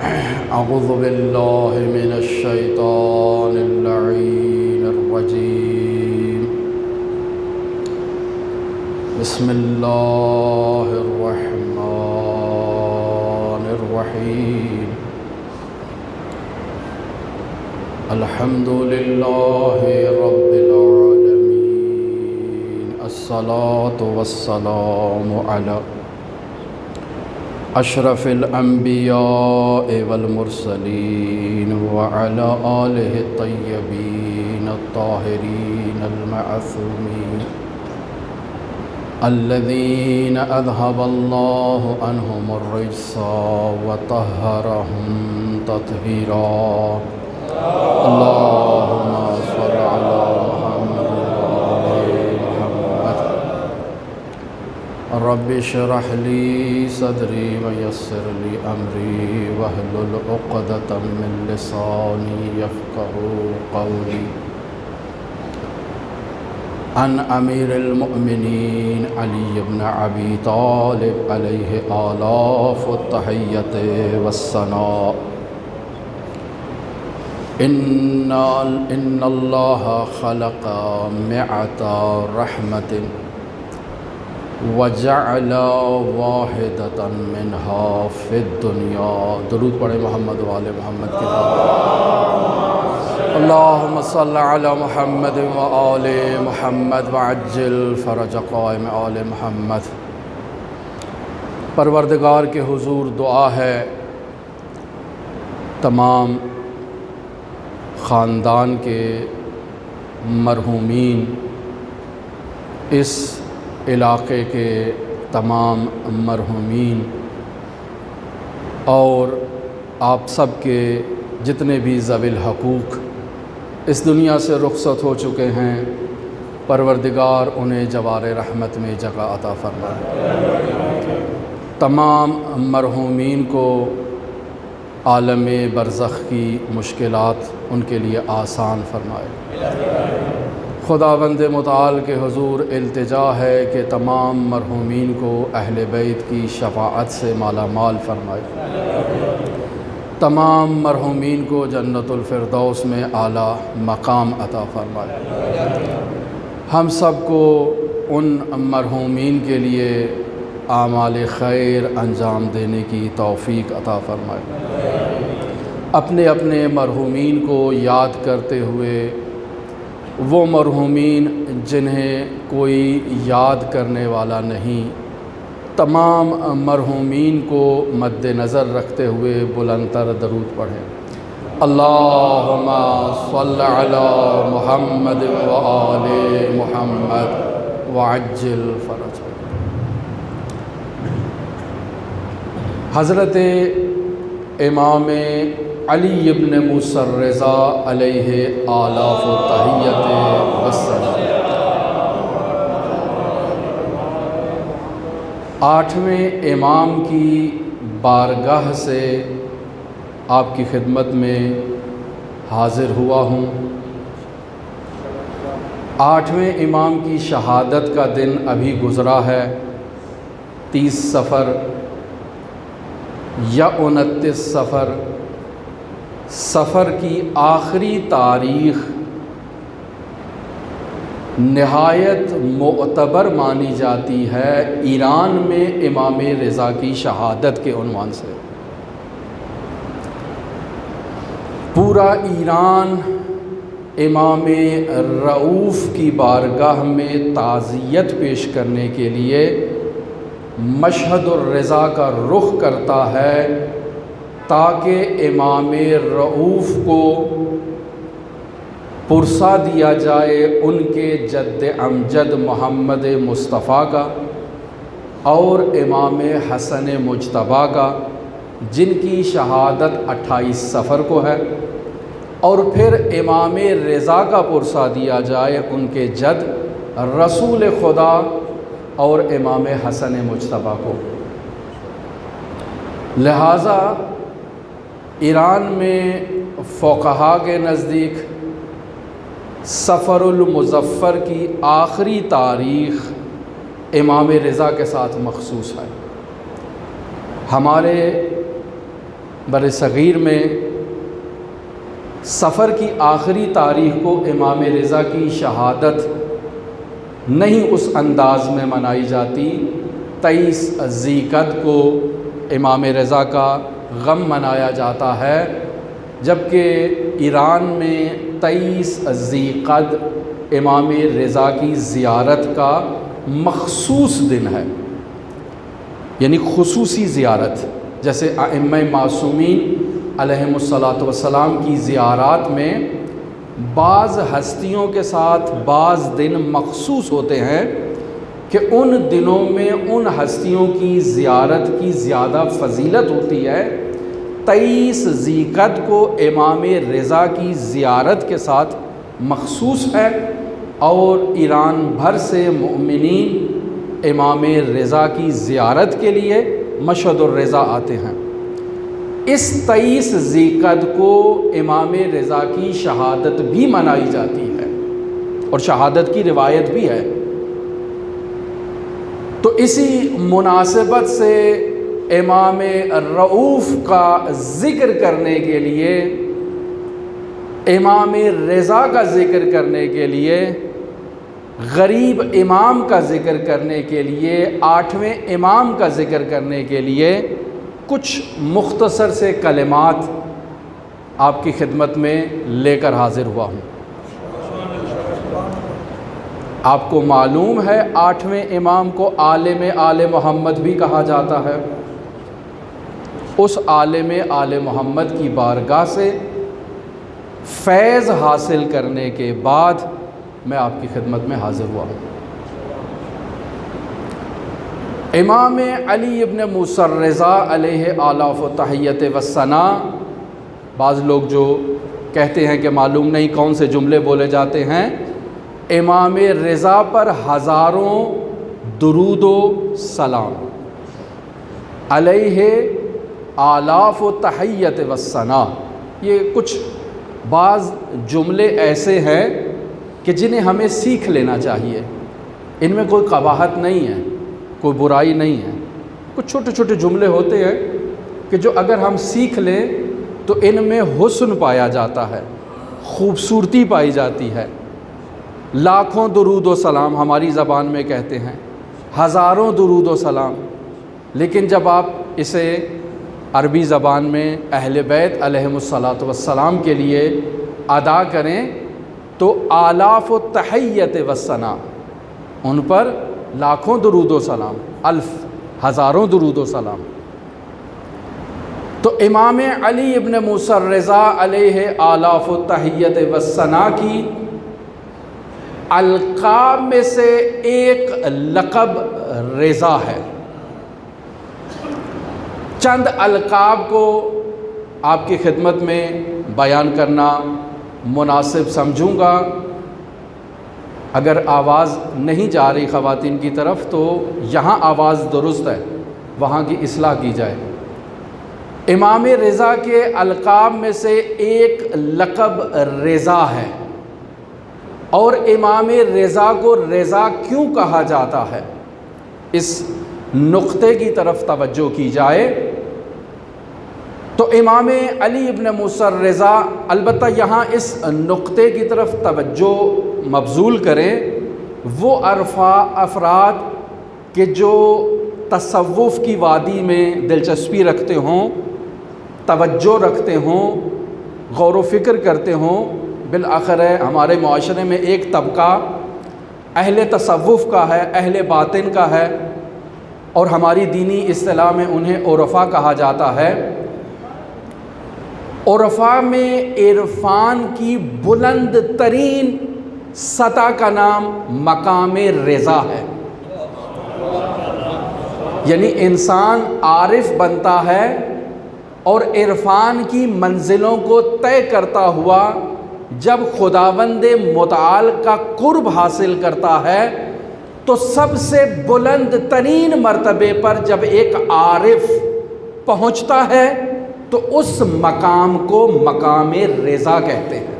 اعوذ باللہ من الشیطان اللعین الرجیم بسم اللہ الرحمن الرحیم الحمد للہ رب العالمین الصلاة والسلام علی اشرف الانبیاء والمرسلین وعلی آلہ الطیبین الطاہرین المعصومین الذین اذهب اللہ عنہم الرجس وطہرہم تطہیرا اللہم صل علی محمد رب اشرح لی صدری ویسر لی امری واحلل عقدۃ من لسانی یفقہوا قولی عن امیر المؤمنین علی بن ابی طالب علیہ آلاف التحیۃ والثناء ان اللہ خلق مئۃ رحمۃ وجعل واحدۃ منها فی الدنیا۔ درود پڑھیں محمد وآل محمد کے ساتھ۔ اللہم صل علی محمد وآل محمد وعجل فرج قائم آل محمد۔ پروردگار کے حضور دعا ہے تمام خاندان کے مرحومین، اس علاقے کے تمام مرحومین اور آپ سب کے جتنے بھی ذوی الحقوق اس دنیا سے رخصت ہو چکے ہیں، پروردگار انہیں جوار رحمت میں جگہ عطا فرمائے۔ تمام مرحومین کو عالم برزخ کی مشکلات ان کے لیے آسان فرمائے۔ خداوند متعال کے حضور التجا ہے کہ تمام مرحومین کو اہل بیت کی شفاعت سے مالا مال فرمائے۔ تمام مرحومین کو جنت الفردوس میں اعلیٰ مقام عطا فرمائے۔ ہم سب کو ان مرحومین کے لیے اعمال خیر انجام دینے کی توفیق عطا فرمائے۔ اپنے اپنے مرحومین کو یاد کرتے ہوئے وہ مرحومین جنہیں کوئی یاد کرنے والا نہیں، تمام مرحومین کو مد نظر رکھتے ہوئے بلند تر درود پڑھیں۔ اللہم صل علی محمد وآل محمد وعجل فرجہ۔ حضرت امام علی ابن موسیٰ الرضا علیہ آلاف التحیۃ والثناء۔ 8ویں امام کی بارگاہ سے آپ کی خدمت میں حاضر ہوا ہوں۔ 8ویں امام کی شہادت کا دن ابھی گزرا ہے، 30 صفر یا 29 صفر۔ صفر کی آخری تاریخ نہایت معتبر مانی جاتی ہے ایران میں امام رضا کی شہادت کے عنوان سے۔ پورا ایران امام رؤوف کی بارگاہ میں تعزیت پیش کرنے کے لیے مشہد الرضا کا رخ کرتا ہے تاکہ امام رؤوف کو پرسہ دیا جائے ان کے جد امجد محمد مصطفیٰ کا اور امام حسن مجتبیٰ کا، جن کی شہادت 28 صفر کو ہے، اور پھر امام رضا کا پرسہ دیا جائے ان کے جد رسول خدا اور امام حسن مجتبیٰ کو۔ لہٰذا ایران میں فقہا کے نزدیک صفر المظفر کی آخری تاریخ امام رضا کے ساتھ مخصوص ہے۔ ہمارے بر صغیر میں سفر کی آخری تاریخ کو امام رضا کی شہادت نہیں اس انداز میں منائی جاتی۔ 23 ذیقعد کو امام رضا کا غم منایا جاتا ہے، جبکہ ایران میں 23 ذیقعد امام رضا کی زیارت کا مخصوص دن ہے، یعنی خصوصی زیارت۔ جیسے ائمہ معصومین علیہم الصلاۃ والسلام کی زیارات میں بعض ہستیوں کے ساتھ بعض دن مخصوص ہوتے ہیں کہ ان دنوں میں ان ہستیوں کی زیارت کی زیادہ فضیلت ہوتی ہے۔ 23 ذیقعد کو امام رضا کی زیارت کے ساتھ مخصوص ہے، اور ایران بھر سے مومنین امام رضا کی زیارت کے لیے مشہد الرضا آتے ہیں۔ اس 23 ذیقعد کو امام رضا کی شہادت بھی منائی جاتی ہے، اور شہادت کی روایت بھی ہے۔ تو اسی مناسبت سے امام رؤوف کا ذکر کرنے کے لیے، امام رضا کا ذکر کرنے کے لیے، غریب امام کا ذکر کرنے کے لیے، 8ویں امام کا ذکر کرنے کے لیے کچھ مختصر سے کلمات آپ کی خدمت میں لے کر حاضر ہوا ہوں۔ آپ کو معلوم ہے 8ویں امام کو عالم آل محمد بھی کہا جاتا ہے۔ اس عالم آل محمد کی بارگاہ سے فیض حاصل کرنے کے بعد میں آپ کی خدمت میں حاضر ہوا ہوں۔ امام علی ابن موسیٰ الرضا علیہ آلاف و تحیت و ثناء، بعض لوگ جو کہتے ہیں کہ معلوم نہیں کون سے جملے بولے جاتے ہیں، امام رضا پر ہزاروں درود و سلام، علیہ آلاف و تحیت و ثناء۔ یہ کچھ بعض جملے ایسے ہیں کہ جنہیں ہمیں سیکھ لینا چاہیے۔ ان میں کوئی قباحت نہیں ہے، کوئی برائی نہیں ہے۔ کچھ چھوٹے چھوٹے جملے ہوتے ہیں کہ جو اگر ہم سیکھ لیں تو ان میں حسن پایا جاتا ہے، خوبصورتی پائی جاتی ہے۔ لاکھوں درود و سلام ہماری زبان میں کہتے ہیں، ہزاروں درود و سلام، لیکن جب آپ اسے عربی زبان میں اہل بیت علیہم الصلاۃ والسلام کے لیے ادا کریں تو آلاف و تحیت و ثناء، ان پر لاکھوں درود و سلام، الف، ہزاروں درود و سلام۔ تو امام علی ابن موسیٰ الرضا علیہ آلاف و تحیت و ثناء کی القاب میں سے ایک لقب رضا ہے۔ چند القاب کو آپ کی خدمت میں بیان کرنا مناسب سمجھوں گا۔ اگر آواز نہیں جا رہی خواتین کی طرف تو یہاں آواز درست ہے، وہاں کی اصلاح کی جائے۔ امام رضا کے القاب میں سے ایک لقب رضا ہے، اور امام رضا کو رضا کیوں کہا جاتا ہے، اس نقطے کی طرف توجہ کی جائے تو امام علی ابن موسیٰ الرضا، البتہ یہاں اس نقطے کی طرف توجہ مبذول کریں وہ افراد کہ جو تصوف کی وادی میں دلچسپی رکھتے ہوں، توجہ رکھتے ہوں، غور و فکر کرتے ہوں۔ بالآخر ہمارے معاشرے میں ایک طبقہ اہل تصوف کا ہے، اہل باطن کا ہے، اور ہماری دینی اصطلاح میں انہیں عرفا کہا جاتا ہے۔ عرفا میں عرفان کی بلند ترین سطح کا نام مقام رضا ہے، یعنی انسان عارف بنتا ہے اور عرفان کی منزلوں کو طے کرتا ہوا جب خداوند متعال کا قرب حاصل کرتا ہے تو سب سے بلند ترین مرتبے پر جب ایک عارف پہنچتا ہے تو اس مقام کو مقام رضا کہتے ہیں۔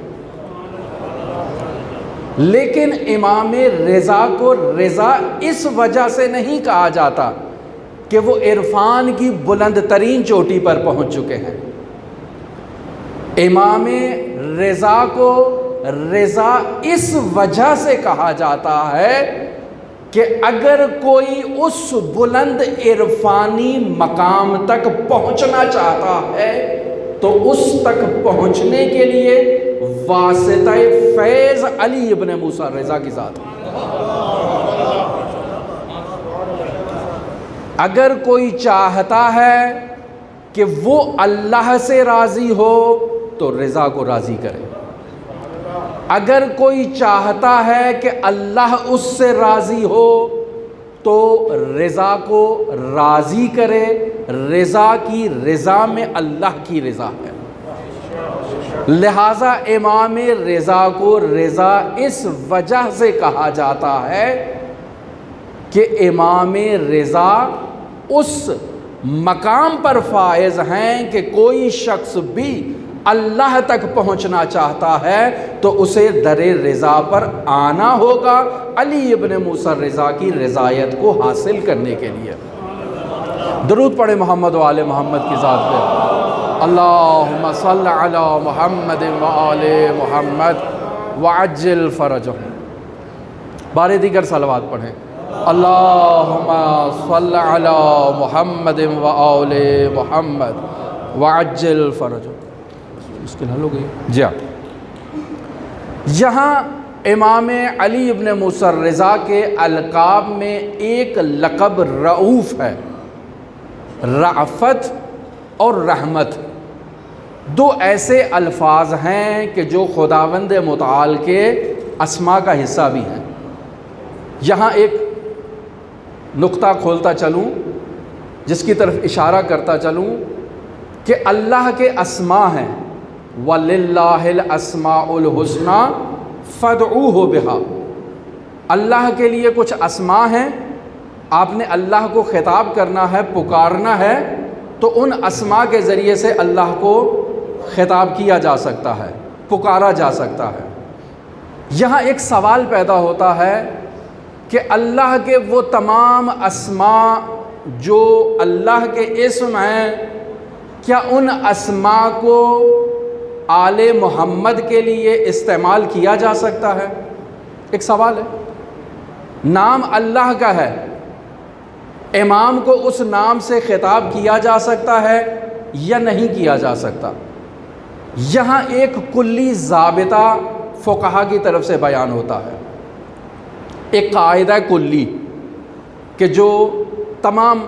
لیکن امام رضا کو رضا اس وجہ سے نہیں کہا جاتا کہ وہ عرفان کی بلند ترین چوٹی پر پہنچ چکے ہیں، امام رضا کو رضا اس وجہ سے کہا جاتا ہے کہ اگر کوئی اس بلند عرفانی مقام تک پہنچنا چاہتا ہے تو اس تک پہنچنے کے لیے واسطہ فیض علی ابن موسیٰ رضا کی ذات ہے۔ اگر کوئی چاہتا ہے کہ وہ اللہ سے راضی ہو تو رضا کو راضی کرے، اگر کوئی چاہتا ہے کہ اللہ اس سے راضی ہو تو رضا کو راضی کرے۔ رضا کی رضا میں اللہ کی رضا ہے، لہٰذا امام رضا کو رضا اس وجہ سے کہا جاتا ہے کہ امام رضا اس مقام پر فائز ہیں کہ کوئی شخص بھی اللہ تک پہنچنا چاہتا ہے تو اسے در رضا پر آنا ہوگا علی ابن موسیٰ رضا کی رضایت کو حاصل کرنے کے لیے۔ درود پڑھے محمد و آل محمد کی ذات پہ، اللہم صل علی محمد و آل محمد وعجل فرجہم۔ بارے دیگر صلوات پڑھیں، اللہم صل علی محمد و آل محمد وعجل فرجہم۔ مشکل حل ہو گئی جی ہاں۔ یہاں امام علی ابن موسیٰ رضا کے القاب میں ایک لقب رؤوف ہے، رأفت اور رحمت، دو ایسے الفاظ ہیں کہ جو خداوند متعال کے اسماء کا حصہ بھی ہیں۔ یہاں ایک نقطہ کھولتا چلوں جس کی طرف اشارہ کرتا چلوں کہ اللہ کے اسماء ہیں، وَلِلَّهِ الْأَسْمَاءُ الْحُسْنَى فَادْعُوهُ بِهَا۔ اللہ کے لیے کچھ اسماء ہیں، آپ نے اللہ کو خطاب کرنا ہے، پکارنا ہے تو ان اسماء کے ذریعے سے اللہ کو خطاب کیا جا سکتا ہے، پکارا جا سکتا ہے۔ یہاں ایک سوال پیدا ہوتا ہے کہ اللہ کے وہ تمام اسماء جو اللہ کے اسم ہیں، کیا ان اسماء کو آل محمد کے لیے استعمال کیا جا سکتا ہے؟ ایک سوال ہے۔ نام اللہ کا ہے، امام کو اس نام سے خطاب کیا جا سکتا ہے یا نہیں کیا جا سکتا؟ یہاں ایک کلی ضابطہ فقہا کی طرف سے بیان ہوتا ہے، ایک قاعدہ کلی کہ جو تمام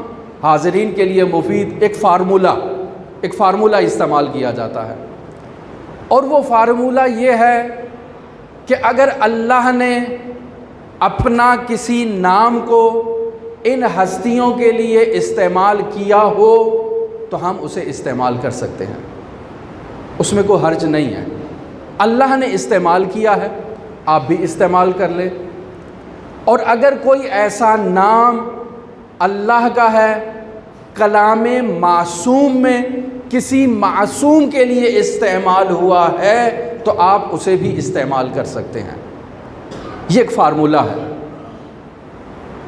حاضرین کے لیے مفید، ایک فارمولہ استعمال کیا جاتا ہے، اور وہ فارمولہ یہ ہے کہ اگر اللہ نے اپنا کسی نام کو ان ہستیوں کے لیے استعمال کیا ہو تو ہم اسے استعمال کر سکتے ہیں، اس میں کوئی حرج نہیں ہے۔ اللہ نے استعمال کیا ہے، آپ بھی استعمال کر لیں۔ اور اگر کوئی ایسا نام اللہ کا ہے، کلام معصوم میں کسی معصوم کے لیے استعمال ہوا ہے تو آپ اسے بھی استعمال کر سکتے ہیں، یہ ایک فارمولہ ہے۔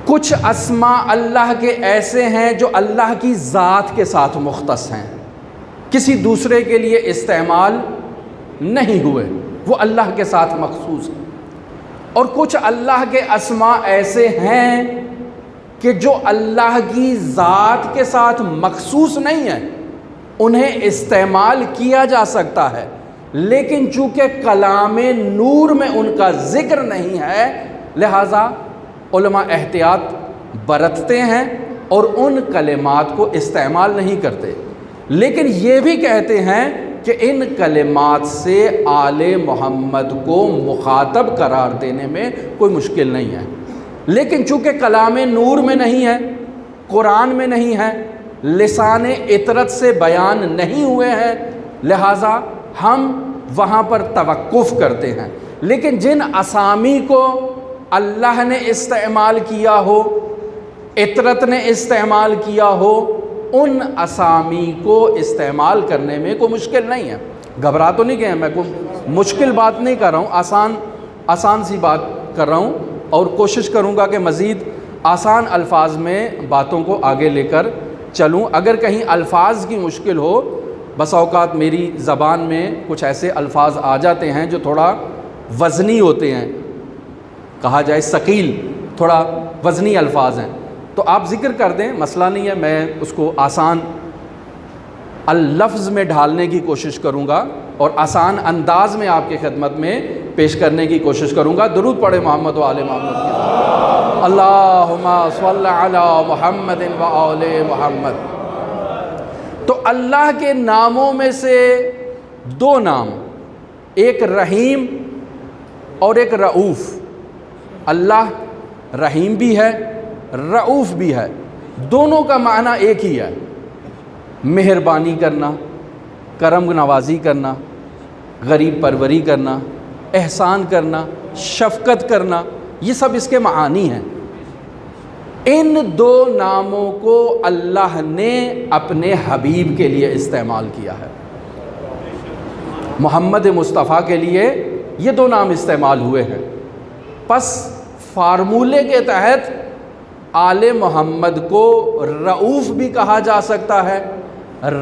کچھ اسماء اللہ کے ایسے ہیں جو اللہ کی ذات کے ساتھ مختص ہیں، کسی دوسرے کے لیے استعمال نہیں ہوئے، وہ اللہ کے ساتھ مخصوص ہیں۔ اور کچھ اللہ کے اسماء ایسے ہیں کہ جو اللہ کی ذات کے ساتھ مخصوص نہیں ہیں، انہیں استعمال کیا جا سکتا ہے، لیکن چونکہ کلام نور میں ان کا ذکر نہیں ہے لہٰذا علماء احتیاط برتتے ہیں اور ان کلمات کو استعمال نہیں کرتے، لیکن یہ بھی کہتے ہیں کہ ان کلمات سے آل محمد کو مخاطب قرار دینے میں کوئی مشکل نہیں ہے، لیکن چونکہ کلام نور میں نہیں ہے، قرآن میں نہیں ہے، لسان عطرت سے بیان نہیں ہوئے ہیں، لہٰذا ہم وہاں پر توقف کرتے ہیں۔ لیکن جن اسامی کو اللہ نے استعمال کیا ہو، عطرت نے استعمال کیا ہو، ان اسامی کو استعمال کرنے میں کوئی مشکل نہیں ہے۔ گھبرا تو نہیں گئے، میں کوئی مشکل بات نہیں کر رہا ہوں، آسان سی بات کر رہا ہوں، اور کوشش کروں گا کہ مزید آسان الفاظ میں باتوں کو آگے لے کر چلوں۔ اگر کہیں الفاظ کی مشکل ہو بس اوقات میری زبان میں کچھ ایسے الفاظ آ جاتے ہیں جو تھوڑا وزنی ہوتے ہیں، کہا جائے ثقیل، تھوڑا وزنی الفاظ ہیں، تو آپ ذکر کر دیں، مسئلہ نہیں ہے، میں اس کو آسان اللفظ میں ڈھالنے کی کوشش کروں گا اور آسان انداز میں آپ کی خدمت میں پیش کرنے کی کوشش کروں گا۔ درود پڑھے محمد و آل محمد کے ساتھ، اللہم صل علی محمد و آل محمد۔ تو اللہ کے ناموں میں سے دو نام، ایک رحیم اور ایک رؤوف۔ اللہ رحیم بھی ہے، رؤوف بھی ہے، دونوں کا معنی ایک ہی ہے، مہربانی کرنا، کرم نوازی کرنا، غریب پروری کرنا، احسان کرنا، شفقت کرنا، یہ سب اس کے معانی ہیں۔ ان دو ناموں کو اللہ نے اپنے حبیب کے لیے استعمال کیا ہے۔ محمد مصطفیٰ کے لیے یہ دو نام استعمال ہوئے ہیں، پس فارمولے کے تحت آل محمد کو رؤوف بھی کہا جا سکتا ہے،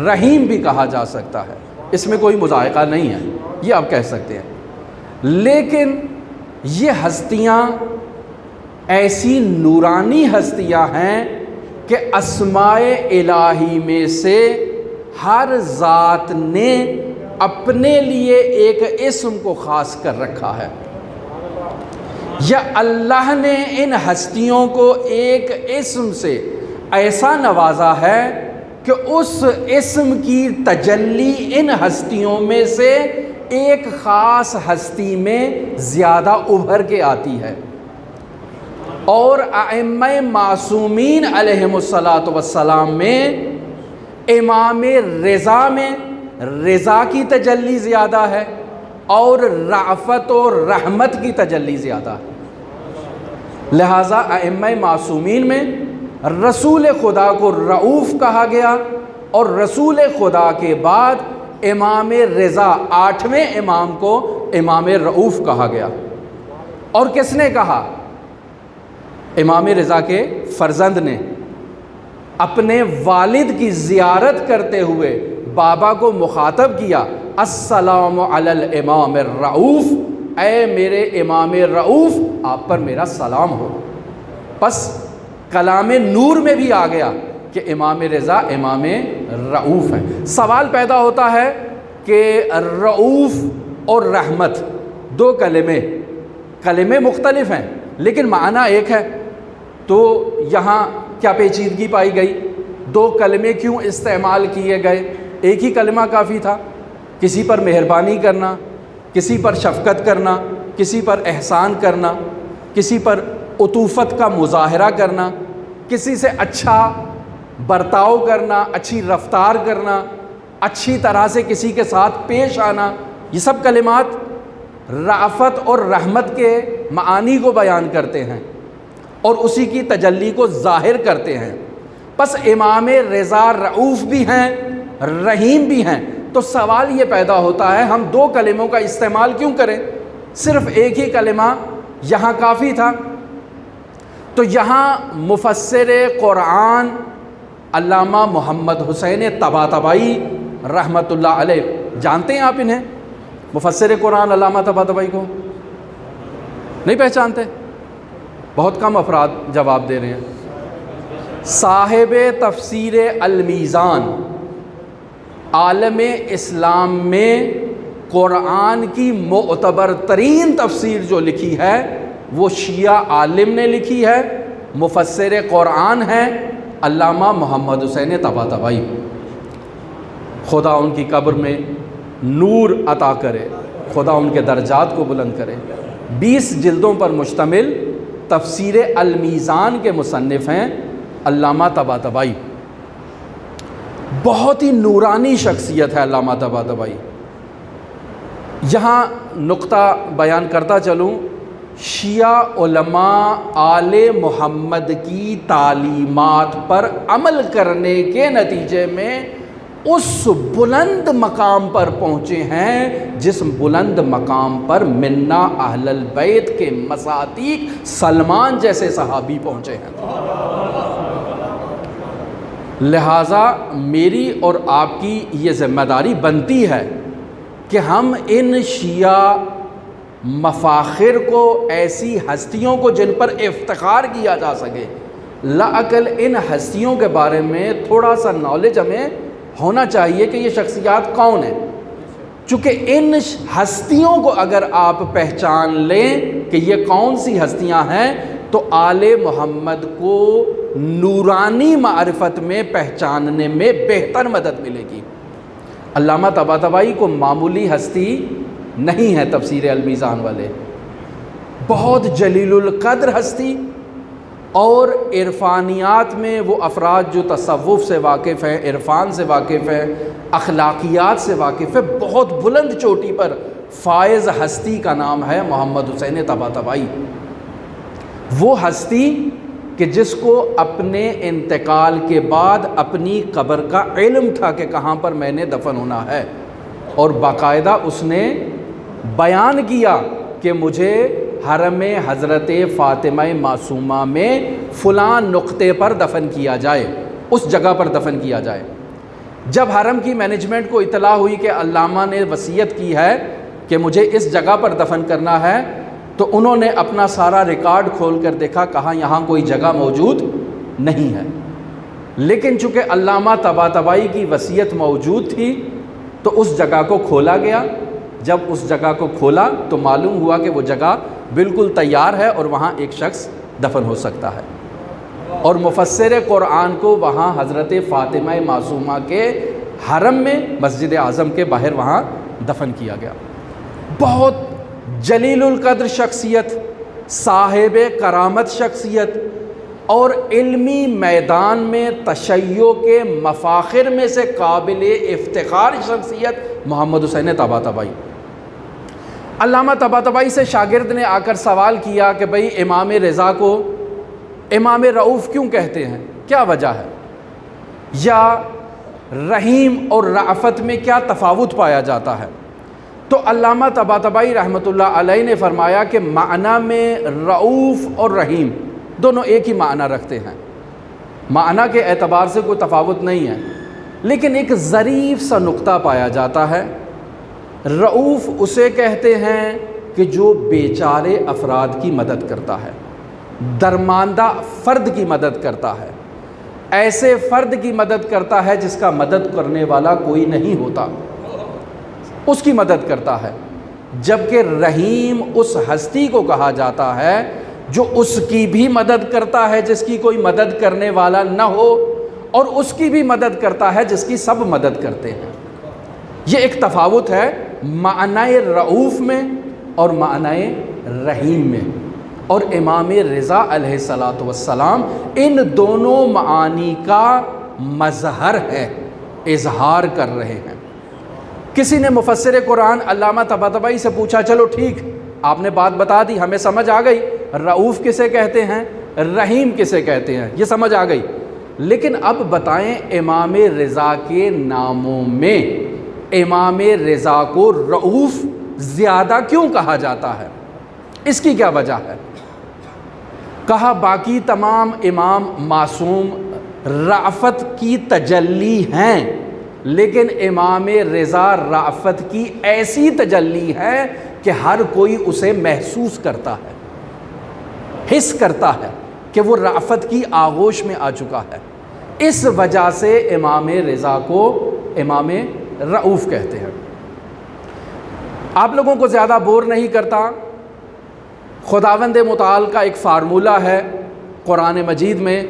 رحیم بھی کہا جا سکتا ہے، اس میں کوئی مذائقہ نہیں ہے، یہ آپ کہہ سکتے ہیں۔ لیکن یہ ہستیاں ایسی نورانی ہستیاں ہیں کہ اسماء الہی میں سے ہر ذات نے اپنے لیے ایک اسم کو خاص کر رکھا ہے، یا اللہ نے ان ہستیوں کو ایک اسم سے ایسا نوازا ہے کہ اس اسم کی تجلی ان ہستیوں میں سے ایک خاص ہستی میں زیادہ ابھر کے آتی ہے۔ اور ائمہ معصومین علیہم الصلاۃ میں امام رضا میں رضا کی تجلی زیادہ ہے اور رأفت و رحمت کی تجلی زیادہ ہے، لہٰذا ائمہ معصومین میں رسول خدا کو رؤوف کہا گیا، اور رسول خدا کے بعد امام رضا 8ویں امام کو امام رؤوف کہا گیا۔ اور کس نے کہا؟ امام رضا کے فرزند نے اپنے والد کی زیارت کرتے ہوئے بابا کو مخاطب کیا، السلام علی الامام الرؤوف، اے میرے امام رؤوف آپ پر میرا سلام ہو۔ پس کلام نور میں بھی آ گیا کہ امام رضا امام رؤوف ہیں۔ سوال پیدا ہوتا ہے کہ رؤوف اور رحمت دو کلمے مختلف ہیں لیکن معنی ایک ہے، تو یہاں کیا پیچیدگی پائی گئی؟ دو کلمے کیوں استعمال کیے گئے؟ ایک ہی کلمہ کافی تھا، کسی پر مہربانی کرنا، کسی پر شفقت کرنا، کسی پر احسان کرنا، کسی پر عطوفت کا مظاہرہ کرنا، کسی سے اچھا برتاؤ کرنا، اچھی رفتار کرنا، اچھی طرح سے کسی کے ساتھ پیش آنا، یہ سب کلمات رأفت اور رحمت کے معانی کو بیان کرتے ہیں اور اسی کی تجلی کو ظاہر کرتے ہیں۔ پس امام رضا رؤوف بھی ہیں، رحیم بھی ہیں، تو سوال یہ پیدا ہوتا ہے ہم دو کلموں کا استعمال کیوں کریں؟ صرف ایک ہی کلمہ یہاں کافی تھا۔ تو یہاں مفسر قرآن علامہ محمد حسین طباطبائی رحمۃ اللہ علیہ، جانتے ہیں آپ انہیں؟ مفسر قرآن علامہ طباطبائی کو نہیں پہچانتے؟ بہت کم افراد جواب دے رہے ہیں۔ صاحب تفسیر المیزان، عالم اسلام میں قرآن کی معتبر ترین تفسیر جو لکھی ہے وہ شیعہ عالم نے لکھی ہے، مفسر قرآن ہے علامہ محمد حسین طباطبائی۔ خدا ان کی قبر میں نور عطا کرے، خدا ان کے درجات کو بلند کرے۔ 20 جلدوں پر مشتمل تفسیر المیزان کے مصنف ہیں علامہ طباطبائی۔ بہت ہی نورانی شخصیت ہے علامہ طباطبائی۔ یہاں نقطہ بیان کرتا چلوں، شیعہ علماء آل محمد کی تعلیمات پر عمل کرنے کے نتیجے میں اس بلند مقام پر پہنچے ہیں جس بلند مقام پر منا اہل البیت کے مصادیق سلمان جیسے صحابی پہنچے ہیں۔ لہٰذا میری اور آپ کی یہ ذمہ داری بنتی ہے کہ ہم ان شیعہ مفاخر کو، ایسی ہستیوں کو جن پر افتخار کیا جا سکے، لاعقل ان ہستیوں کے بارے میں تھوڑا سا نالج ہمیں ہونا چاہیے کہ یہ شخصیات کون ہیں۔ چونکہ ان ہستیوں کو اگر آپ پہچان لیں کہ یہ کون سی ہستیاں ہیں تو آل محمد کو نورانی معرفت میں پہچاننے میں بہتر مدد ملے گی۔ علامہ طباطبائی کو معمولی ہستی نہیں ہے تفسیر المیزان والے، بہت جلیل القدر ہستی، اور عرفانیات میں وہ افراد جو تصوف سے واقف ہیں، عرفان سے واقف ہیں، اخلاقیات سے واقف ہے، بہت بلند چوٹی پر فائز ہستی کا نام ہے محمد حسین طباطبائی۔ وہ ہستی کہ جس کو اپنے انتقال کے بعد اپنی قبر کا علم تھا کہ کہاں پر میں نے دفن ہونا ہے، اور باقاعدہ اس نے بیان کیا کہ مجھے حرم حضرت فاطمہ معصومہ میں فلاں نقطے پر دفن کیا جائے، اس جگہ پر دفن کیا جائے۔ جب حرم کی مینجمنٹ کو اطلاع ہوئی کہ علامہ نے وصیت کی ہے کہ مجھے اس جگہ پر دفن کرنا ہے، تو انہوں نے اپنا سارا ریکارڈ کھول کر دیکھا، کہاں یہاں کوئی جگہ موجود نہیں ہے۔ لیکن چونکہ علامہ طباطبائی کی وصیت موجود تھی تو اس جگہ کو کھولا گیا۔ جب اس جگہ کو کھولا تو معلوم ہوا کہ وہ جگہ بالکل تیار ہے اور وہاں ایک شخص دفن ہو سکتا ہے، اور مفسر قرآن کو وہاں حضرت فاطمہ معصومہ کے حرم میں مسجد اعظم کے باہر وہاں دفن کیا گیا۔ بہت جلیل القدر شخصیت، صاحب کرامت شخصیت، اور علمی میدان میں تشیع کے مفاخر میں سے قابل افتخار شخصیت محمد حسین طباطبائی۔ علامہ طباطبائی سے شاگرد نے آ کر سوال کیا کہ بھئی امام رضا کو امام رؤوف کیوں کہتے ہیں، کیا وجہ ہے، یا رحیم اور رأفت میں کیا تفاوت پایا جاتا ہے؟ تو علامہ طباطبائی رحمۃ اللہ علیہ نے فرمایا کہ معنی میں رؤوف اور رحیم دونوں ایک ہی معنی رکھتے ہیں، معنی کے اعتبار سے کوئی تفاوت نہیں ہے، لیکن ایک ظریف سا نقطہ پایا جاتا ہے۔ رؤوف اسے کہتے ہیں کہ جو بیچارے افراد کی مدد کرتا ہے، درماندہ فرد کی مدد کرتا ہے، ایسے فرد کی مدد کرتا ہے جس کا مدد کرنے والا کوئی نہیں ہوتا، اس کی مدد کرتا ہے۔ جبکہ رحیم اس ہستی کو کہا جاتا ہے جو اس کی بھی مدد کرتا ہے جس کی کوئی مدد کرنے والا نہ ہو، اور اس کی بھی مدد کرتا ہے جس کی سب مدد کرتے ہیں۔ یہ ایک تفاوت ہے معنی رؤوف میں اور معنی رحیم میں، اور امام رضا علیہ السلام ان دونوں معانی کا مظہر ہے، اظہار کر رہے ہیں۔ کسی نے مفسر قرآن علامہ طباطبائی سے پوچھا، چلو ٹھیک آپ نے بات بتا دی، ہمیں سمجھ آ گئی رؤوف کسے کہتے ہیں، رحیم کسے کہتے ہیں، یہ سمجھ آ گئی، لیکن اب بتائیں امام رضا کے ناموں میں امام رضا کو رؤوف زیادہ کیوں کہا جاتا ہے، اس کی کیا وجہ ہے؟ کہا باقی تمام امام معصوم رأفت کی تجلی ہیں، لیکن امام رضا رأفت کی ایسی تجلی ہے کہ ہر کوئی اسے محسوس کرتا ہے، حس کرتا ہے کہ وہ رأفت کی آغوش میں آ چکا ہے۔ اس وجہ سے امام رضا کو امام رؤوف کہتے ہیں۔ آپ لوگوں کو زیادہ بور نہیں کرتا، خداوند متعال کا ایک فارمولہ ہے قرآن مجید میں،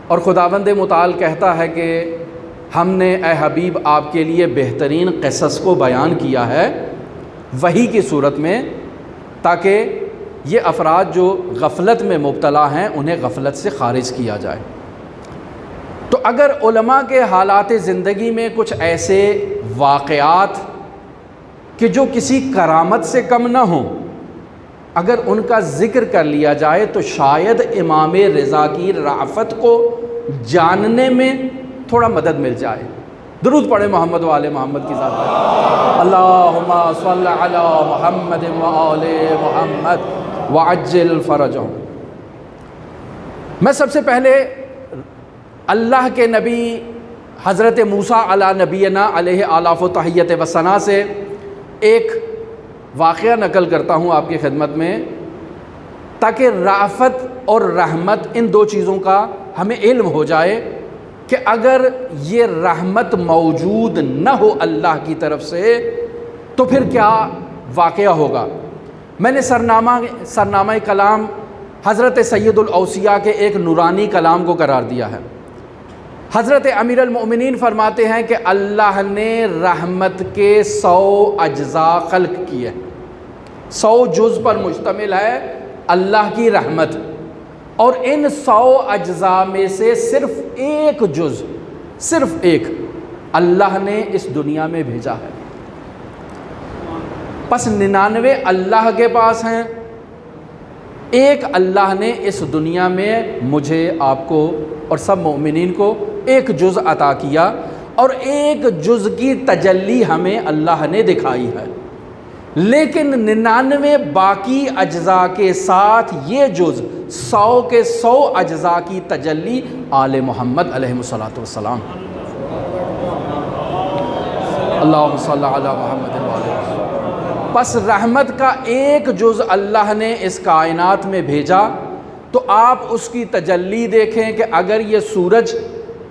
اور خداوند متعال کہتا ہے کہ ہم نے اے حبیب آپ کے لیے بہترین قصص کو بیان کیا ہے وحی کی صورت میں، تاکہ یہ افراد جو غفلت میں مبتلا ہیں انہیں غفلت سے خارج کیا جائے۔ تو اگر علماء کے حالات زندگی میں کچھ ایسے واقعات کہ جو کسی کرامت سے کم نہ ہوں، اگر ان کا ذکر کر لیا جائے تو شاید امام رضا کی رأفت کو جاننے میں تھوڑا مدد مل جائے۔ درود پڑھیں محمد و آل محمد کی ذات پر، اللہم صل علی محمد و آل محمد وعجل فرجہم۔ میں سب سے پہلے اللہ کے نبی حضرت موسیٰ علی نبینا علیہ آلاف و تحیت و ثنا سے ایک واقعہ نقل کرتا ہوں آپ کی خدمت میں، تاکہ رأفت اور رحمت ان دو چیزوں کا ہمیں علم ہو جائے کہ اگر یہ رحمت موجود نہ ہو اللہ کی طرف سے تو پھر کیا واقعہ ہوگا۔ میں نے سرنامہ کلام حضرت سید الاوصیاء کے ایک نورانی کلام کو قرار دیا ہے۔ حضرت امیر المؤمنین فرماتے ہیں کہ اللہ نے رحمت کے 100 اجزاء خلق کیے، 100 جز پر مشتمل ہے اللہ کی رحمت، اور ان 100 اجزاء میں سے صرف ایک جز، صرف ایک اللہ نے اس دنیا میں بھیجا ہے۔ پس 99 اللہ کے پاس ہیں، ایک اللہ نے اس دنیا میں مجھے، آپ کو اور سب مومنین کو ایک جز عطا کیا، اور ایک جز کی تجلی ہمیں اللہ نے دکھائی ہے، لیکن 99 باقی اجزاء کے ساتھ یہ جز 100 کے 100 اجزاء کی تجلی آل محمد علیہ الصلوۃ والسلام۔ اللہم صلی علی محمد وآلہ وسلم۔ پس رحمت کا ایک جز اللہ نے اس کائنات میں بھیجا، تو آپ اس کی تجلی دیکھیں کہ اگر یہ سورج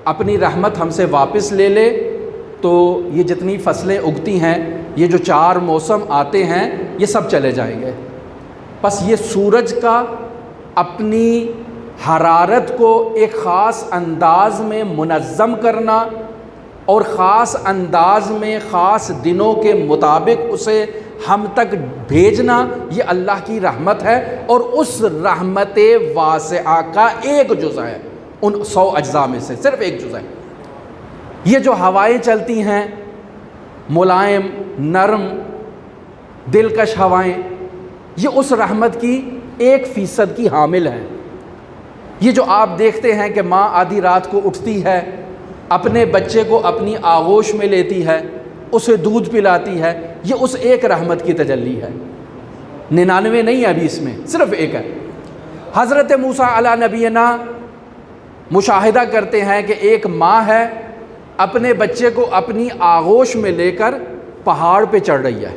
اپنی رحمت ہم سے واپس لے لے تو یہ جتنی فصلیں اگتی ہیں، یہ جو 4 موسم آتے ہیں، یہ سب چلے جائیں گے۔ پس یہ سورج کا اپنی حرارت کو ایک خاص انداز میں منظم کرنا اور خاص انداز میں خاص دنوں کے مطابق اسے ہم تک بھیجنا، یہ اللہ کی رحمت ہے، اور اس رحمت واسعہ کا ایک جز ہے، ان 100 اجزاء میں سے صرف ایک جز ہے۔ یہ جو ہوائیں چلتی ہیں، ملائم، نرم، دلکش ہوائیں، یہ اس رحمت کی 1% کی حامل ہیں۔ یہ جو آپ دیکھتے ہیں کہ ماں آدھی رات کو اٹھتی ہے، اپنے بچے کو اپنی آغوش میں لیتی ہے، اسے دودھ پلاتی ہے، یہ اس ایک رحمت کی تجلی ہے۔ 99 نہیں ہے ابھی، اس میں صرف ایک ہے۔ حضرت موسیٰ علی نبینا مشاہدہ کرتے ہیں کہ ایک ماں ہے، اپنے بچے کو اپنی آغوش میں لے کر پہاڑ پہ چڑھ رہی ہے۔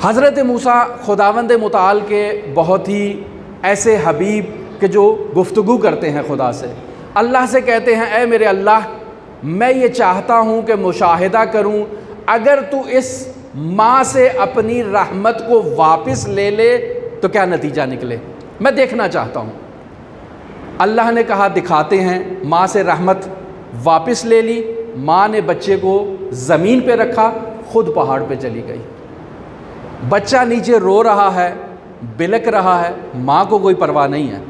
حضرت موسیٰ خداوند متعال کے بہت ہی ایسے حبیب کہ جو گفتگو کرتے ہیں خدا سے، اللہ سے کہتے ہیں اے میرے اللہ، میں یہ چاہتا ہوں کہ مشاہدہ کروں، اگر تو اس ماں سے اپنی رحمت کو واپس لے لے تو کیا نتیجہ نکلے، میں دیکھنا چاہتا ہوں۔ اللہ نے کہا دکھاتے ہیں۔ ماں سے رحمت واپس لے لی، ماں نے بچے کو زمین پہ رکھا، خود پہاڑ پہ چلی گئی۔ بچہ نیچے رو رہا ہے، بلک رہا ہے، ماں کو کوئی پرواہ نہیں ہے۔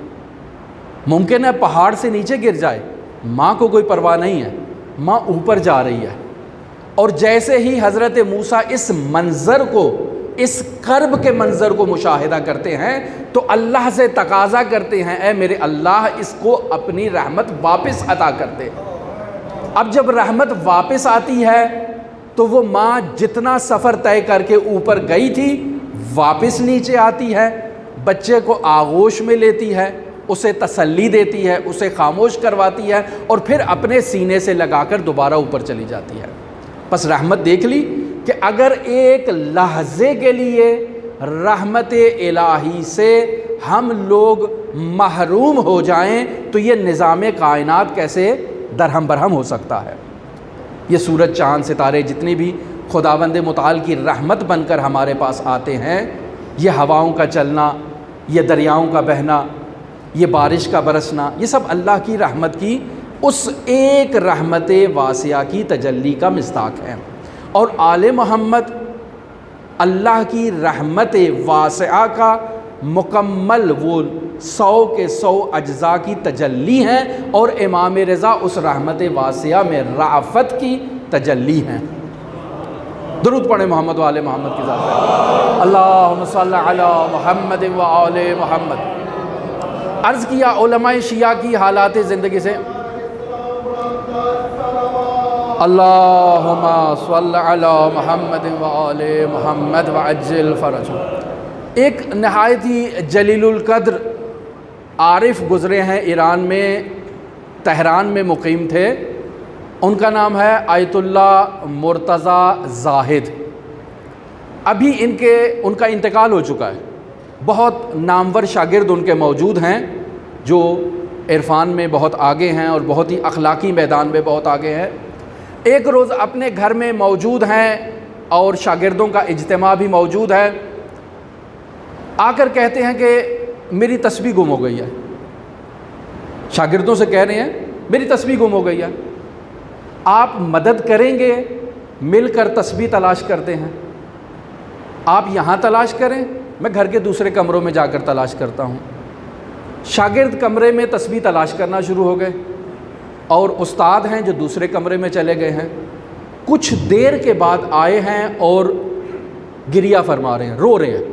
ممکن ہے پہاڑ سے نیچے گر جائے، ماں کو کوئی پرواہ نہیں ہے، ماں اوپر جا رہی ہے۔ اور جیسے ہی حضرت موسیٰ اس منظر کو، اس کرب کے منظر کو مشاہدہ کرتے ہیں تو اللہ سے تقاضا کرتے ہیں اے میرے اللہ، اس کو اپنی رحمت واپس عطا کر دے۔ اب جب رحمت واپس آتی ہے تو وہ ماں جتنا سفر طے کر کے اوپر گئی تھی واپس نیچے آتی ہے، بچے کو آغوش میں لیتی ہے، اسے تسلی دیتی ہے، اسے خاموش کرواتی ہے، اور پھر اپنے سینے سے لگا کر دوبارہ اوپر چلی جاتی ہے۔ پس رحمت دیکھ لی کہ اگر ایک لحظے کے لیے رحمت الہی سے ہم لوگ محروم ہو جائیں تو یہ نظام کائنات کیسے درہم برہم ہو سکتا ہے۔ یہ سورج، چاند، ستارے جتنے بھی خداوند متعال کی رحمت بن کر ہمارے پاس آتے ہیں، یہ ہواؤں کا چلنا، یہ دریاؤں کا بہنا، یہ بارش کا برسنا، یہ سب اللہ کی رحمت کی اس ایک رحمت واسعہ کی تجلی کا مصداق ہے۔ اور آل محمد اللہ کی رحمت واسعہ کا مکمل وہ 100 کے 100 اجزاء کی تجلی ہیں، اور امام رضا اس رحمت واسعہ میں رأفت کی تجلی ہیں۔ درود پڑھیں محمد و آل محمد کی ذات پہ۔ اللہم صلی علی محمد و آل محمد۔ عرض کیا علماء شیعہ کی حالات زندگی سے، اللہم صلی علی محمد و آل محمد وعجل فرجہ۔ ایک نہایت ہی جلیل القدر عارف گزرے ہیں ایران میں، تہران میں مقیم تھے، ان کا نام ہے آیت اللہ مرتضیٰ زاہد۔ ابھی ان کا انتقال ہو چکا ہے۔ بہت نامور شاگرد ان کے موجود ہیں جو عرفان میں بہت آگے ہیں اور بہت ہی اخلاقی میدان میں بہت آگے ہیں۔ ایک روز اپنے گھر میں موجود ہیں اور شاگردوں کا اجتماع بھی موجود ہے، آ کر کہتے ہیں کہ میری تسبیح گم ہو گئی ہے۔ شاگردوں سے کہہ رہے ہیں میری تسبیح گم ہو گئی ہے، آپ مدد کریں گے؟ مل کر تسبیح تلاش کرتے ہیں، آپ یہاں تلاش کریں، میں گھر کے دوسرے کمروں میں جا کر تلاش کرتا ہوں۔ شاگرد کمرے میں تسبیح تلاش کرنا شروع ہو گئے اور استاد ہیں جو دوسرے کمرے میں چلے گئے ہیں۔ کچھ دیر کے بعد آئے ہیں اور گریہ فرما رہے ہیں، رو رہے ہیں۔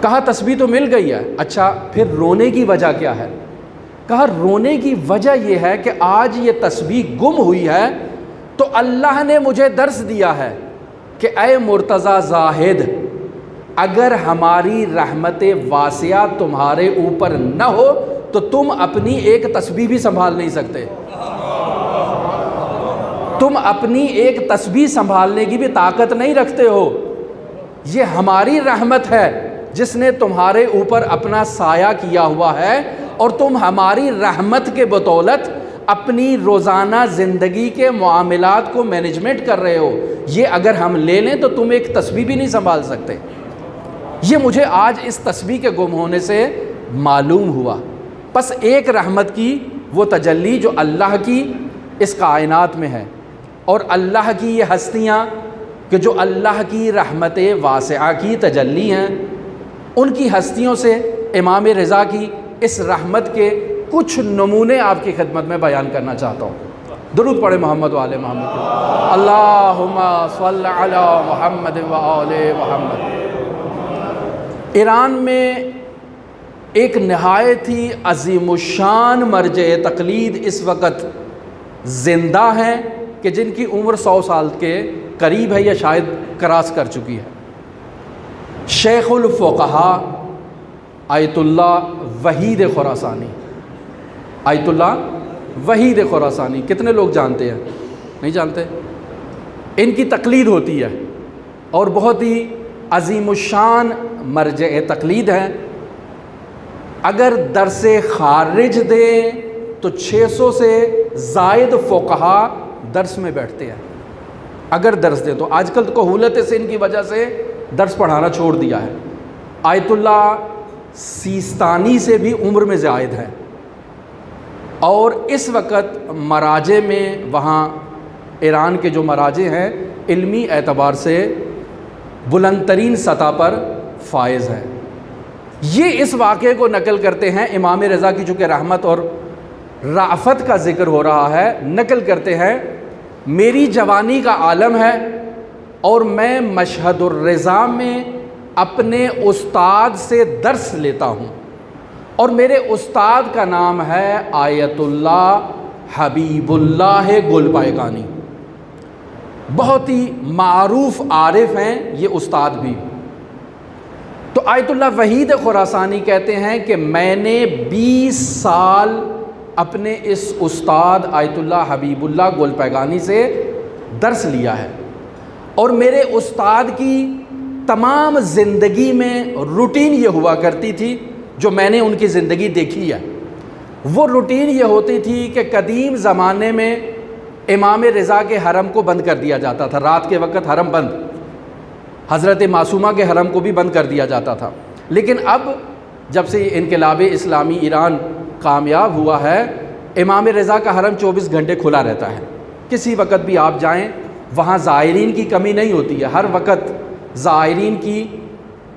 کہا تسبیح تو مل گئی ہے، اچھا پھر رونے کی وجہ کیا ہے؟ کہا رونے کی وجہ یہ ہے کہ آج یہ تسبیح گم ہوئی ہے تو اللہ نے مجھے درس دیا ہے کہ اے مرتضیٰ زاہد، اگر ہماری رحمت واسعہ تمہارے اوپر نہ ہو تو تم اپنی ایک تسبیح بھی سنبھال نہیں سکتے، تم اپنی ایک تسبیح سنبھالنے کی بھی طاقت نہیں رکھتے ہو۔ یہ ہماری رحمت ہے جس نے تمہارے اوپر اپنا سایہ کیا ہوا ہے اور تم ہماری رحمت کے بدولت اپنی روزانہ زندگی کے معاملات کو مینجمنٹ کر رہے ہو۔ یہ اگر ہم لے لیں تو تم ایک تسبیح بھی نہیں سنبھال سکتے۔ یہ مجھے آج اس تسبیح کے گم ہونے سے معلوم ہوا۔ پس ایک رحمت کی وہ تجلی جو اللہ کی اس کائنات میں ہے، اور اللہ کی یہ ہستیاں کہ جو اللہ کی رحمت واسعہ کی تجلی ہیں، ان کی ہستیوں سے امام رضا کی اس رحمت کے کچھ نمونے آپ کی خدمت میں بیان کرنا چاہتا ہوں۔ درود پڑھے محمد و آل محمد، اللہم صل علی محمد و آل محمد۔ ایران میں ایک نہایت ہی عظیم الشان مرجع تقلید اس وقت زندہ ہیں کہ جن کی عمر 100 سال کے قریب ہے یا شاید کراس کر چکی ہے۔ شیخ الفقہاء آیت اللہ وحید خراسانی۔ آیت اللہ وحید خراسانی کتنے لوگ جانتے ہیں؟ نہیں جانتے؟ ان کی تقلید ہوتی ہے اور بہت ہی عظیم الشان مرجع تقلید ہے۔ اگر درس خارج دیں تو 600 سے زائد فقہاء درس میں بیٹھتے ہیں۔ اگر درس دیں تو آج کل تو کہولت سن کی وجہ سے درس پڑھانا چھوڑ دیا ہے۔ آیت اللہ سیستانی سے بھی عمر میں زائد ہے اور اس وقت مراجع میں وہاں ایران کے جو مراجع ہیں علمی اعتبار سے بلند ترین سطح پر فائز ہیں۔ یہ اس واقعے کو نقل کرتے ہیں، امام رضا کی چونکہ رحمت اور رافت کا ذکر ہو رہا ہے، نقل کرتے ہیں میری جوانی کا عالم ہے اور میں مشہد الرضا میں اپنے استاد سے درس لیتا ہوں اور میرے استاد کا نام ہے آیت اللہ حبیب اللہ گلپائگانی۔ بہت ہی معروف عارف ہیں یہ استاد بھی۔ تو آیت اللہ وحید خراسانی کہتے ہیں کہ میں نے 20 سال اپنے اس استاد آیت اللہ حبیب اللہ گلپائگانی سے درس لیا ہے اور میرے استاد کی تمام زندگی میں روٹین یہ ہوا کرتی تھی جو میں نے ان کی زندگی دیکھی ہے۔ وہ روٹین یہ ہوتی تھی کہ قدیم زمانے میں امام رضا کے حرم کو بند کر دیا جاتا تھا، رات کے وقت حرم بند، حضرت معصومہ کے حرم کو بھی بند کر دیا جاتا تھا۔ لیکن اب جب سے انقلاب اسلامی ایران کامیاب ہوا ہے، امام رضا کا حرم 24 گھنٹے کھلا رہتا ہے، کسی وقت بھی آپ جائیں، وہاں زائرین کی کمی نہیں ہوتی ہے، ہر وقت زائرین کی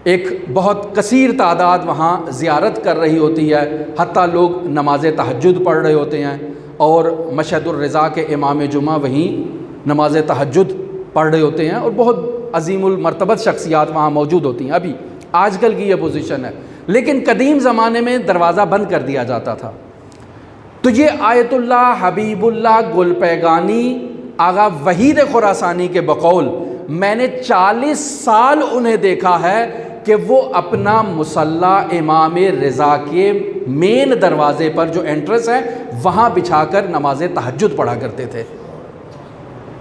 ایک بہت کثیر تعداد وہاں زیارت کر رہی ہوتی ہے، حتیٰ لوگ نماز تہجد پڑھ رہے ہوتے ہیں اور مشہد الرضا کے امام جمعہ وہیں نماز تہجد پڑھ رہے ہوتے ہیں اور بہت عظیم المرتبت شخصیات وہاں موجود ہوتی ہیں۔ ابھی آج کل کی یہ پوزیشن ہے، لیکن قدیم زمانے میں دروازہ بند کر دیا جاتا تھا۔ تو یہ آیت اللہ حبیب اللہ گلپائگانی آغا وحید خراسانی کے بقول میں نے 40 سال انہیں دیکھا ہے کہ وہ اپنا مصلی امام رضا کے مین دروازے پر جو انٹرنس ہے وہاں بچھا کر نماز تہجد پڑھا کرتے تھے۔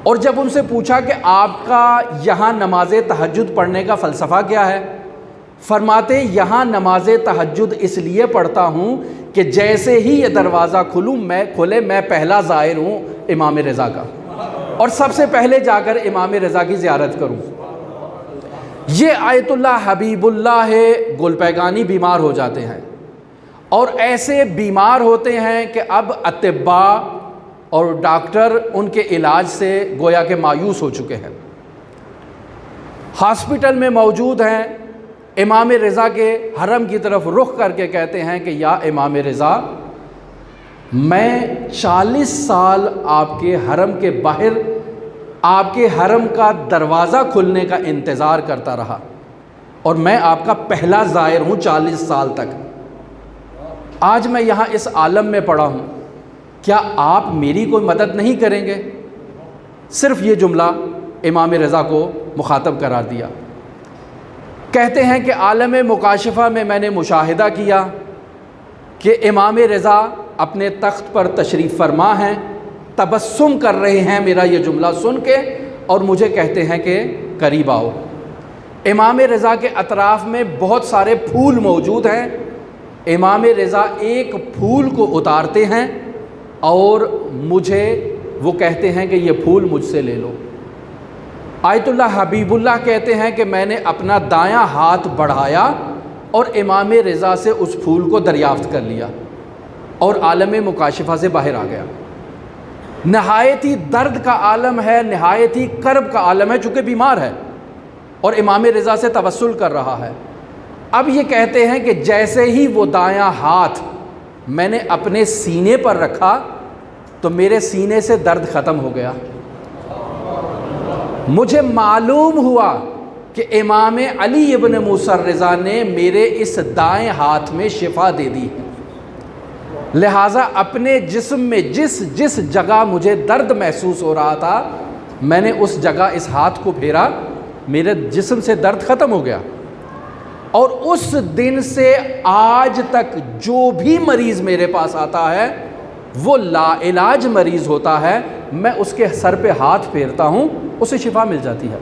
اور جب ان سے پوچھا کہ آپ کا یہاں نماز تہجد پڑھنے کا فلسفہ کیا ہے، فرماتے یہاں نماز تہجد اس لیے پڑھتا ہوں کہ جیسے ہی یہ دروازہ کھلے میں پہلا زائر ہوں امام رضا کا، اور سب سے پہلے جا کر امام رضا کی زیارت کروں۔ یہ آیت اللہ حبیب اللہ گلپیگانی بیمار ہو جاتے ہیں، اور ایسے بیمار ہوتے ہیں کہ اب اطباء اور ڈاکٹر ان کے علاج سے گویا کہ مایوس ہو چکے ہیں، ہاسپٹل میں موجود ہیں، امام رضا کے حرم کی طرف رخ کر کے کہتے ہیں کہ یا امام رضا، میں 40 سال آپ کے حرم کے باہر آپ کے حرم کا دروازہ کھلنے کا انتظار کرتا رہا، اور میں آپ کا پہلا زائر ہوں 40 سال تک۔ آج میں یہاں اس عالم میں پڑا ہوں، کیا آپ میری کوئی مدد نہیں کریں گے؟ صرف یہ جملہ امام رضا کو مخاطب قرار دیا۔ کہتے ہیں کہ عالم مکاشفہ میں نے مشاہدہ کیا کہ امام رضا اپنے تخت پر تشریف فرما ہیں، تبسم کر رہے ہیں میرا یہ جملہ سن کے، اور مجھے کہتے ہیں کہ قریب آؤ۔ امام رضا کے اطراف میں بہت سارے پھول موجود ہیں، امام رضا ایک پھول کو اتارتے ہیں اور مجھے وہ کہتے ہیں کہ یہ پھول مجھ سے لے لو۔ آیت اللہ حبیب اللہ کہتے ہیں کہ میں نے اپنا دایاں ہاتھ بڑھایا اور امام رضا سے اس پھول کو دریافت کر لیا اور عالم مکاشفہ سے باہر آ گیا۔ نہایت ہی درد کا عالم ہے، نہایت ہی کرب کا عالم ہے، چونکہ بیمار ہے اور امام رضا سے توسل کر رہا ہے۔ اب یہ کہتے ہیں کہ جیسے ہی وہ دایاں ہاتھ میں نے اپنے سینے پر رکھا تو میرے سینے سے درد ختم ہو گیا۔ مجھے معلوم ہوا کہ امام علی ابن موسیٰ الرضا نے میرے اس دائیں ہاتھ میں شفا دے دی، لہٰذا اپنے جسم میں جس جگہ مجھے درد محسوس ہو رہا تھا میں نے اس جگہ اس ہاتھ کو پھیرا، میرے جسم سے درد ختم ہو گیا۔ اور اس دن سے آج تک جو بھی مریض میرے پاس آتا ہے وہ لا علاج مریض ہوتا ہے، میں اس کے سر پہ ہاتھ پھیرتا ہوں، اسے شفا مل جاتی ہے۔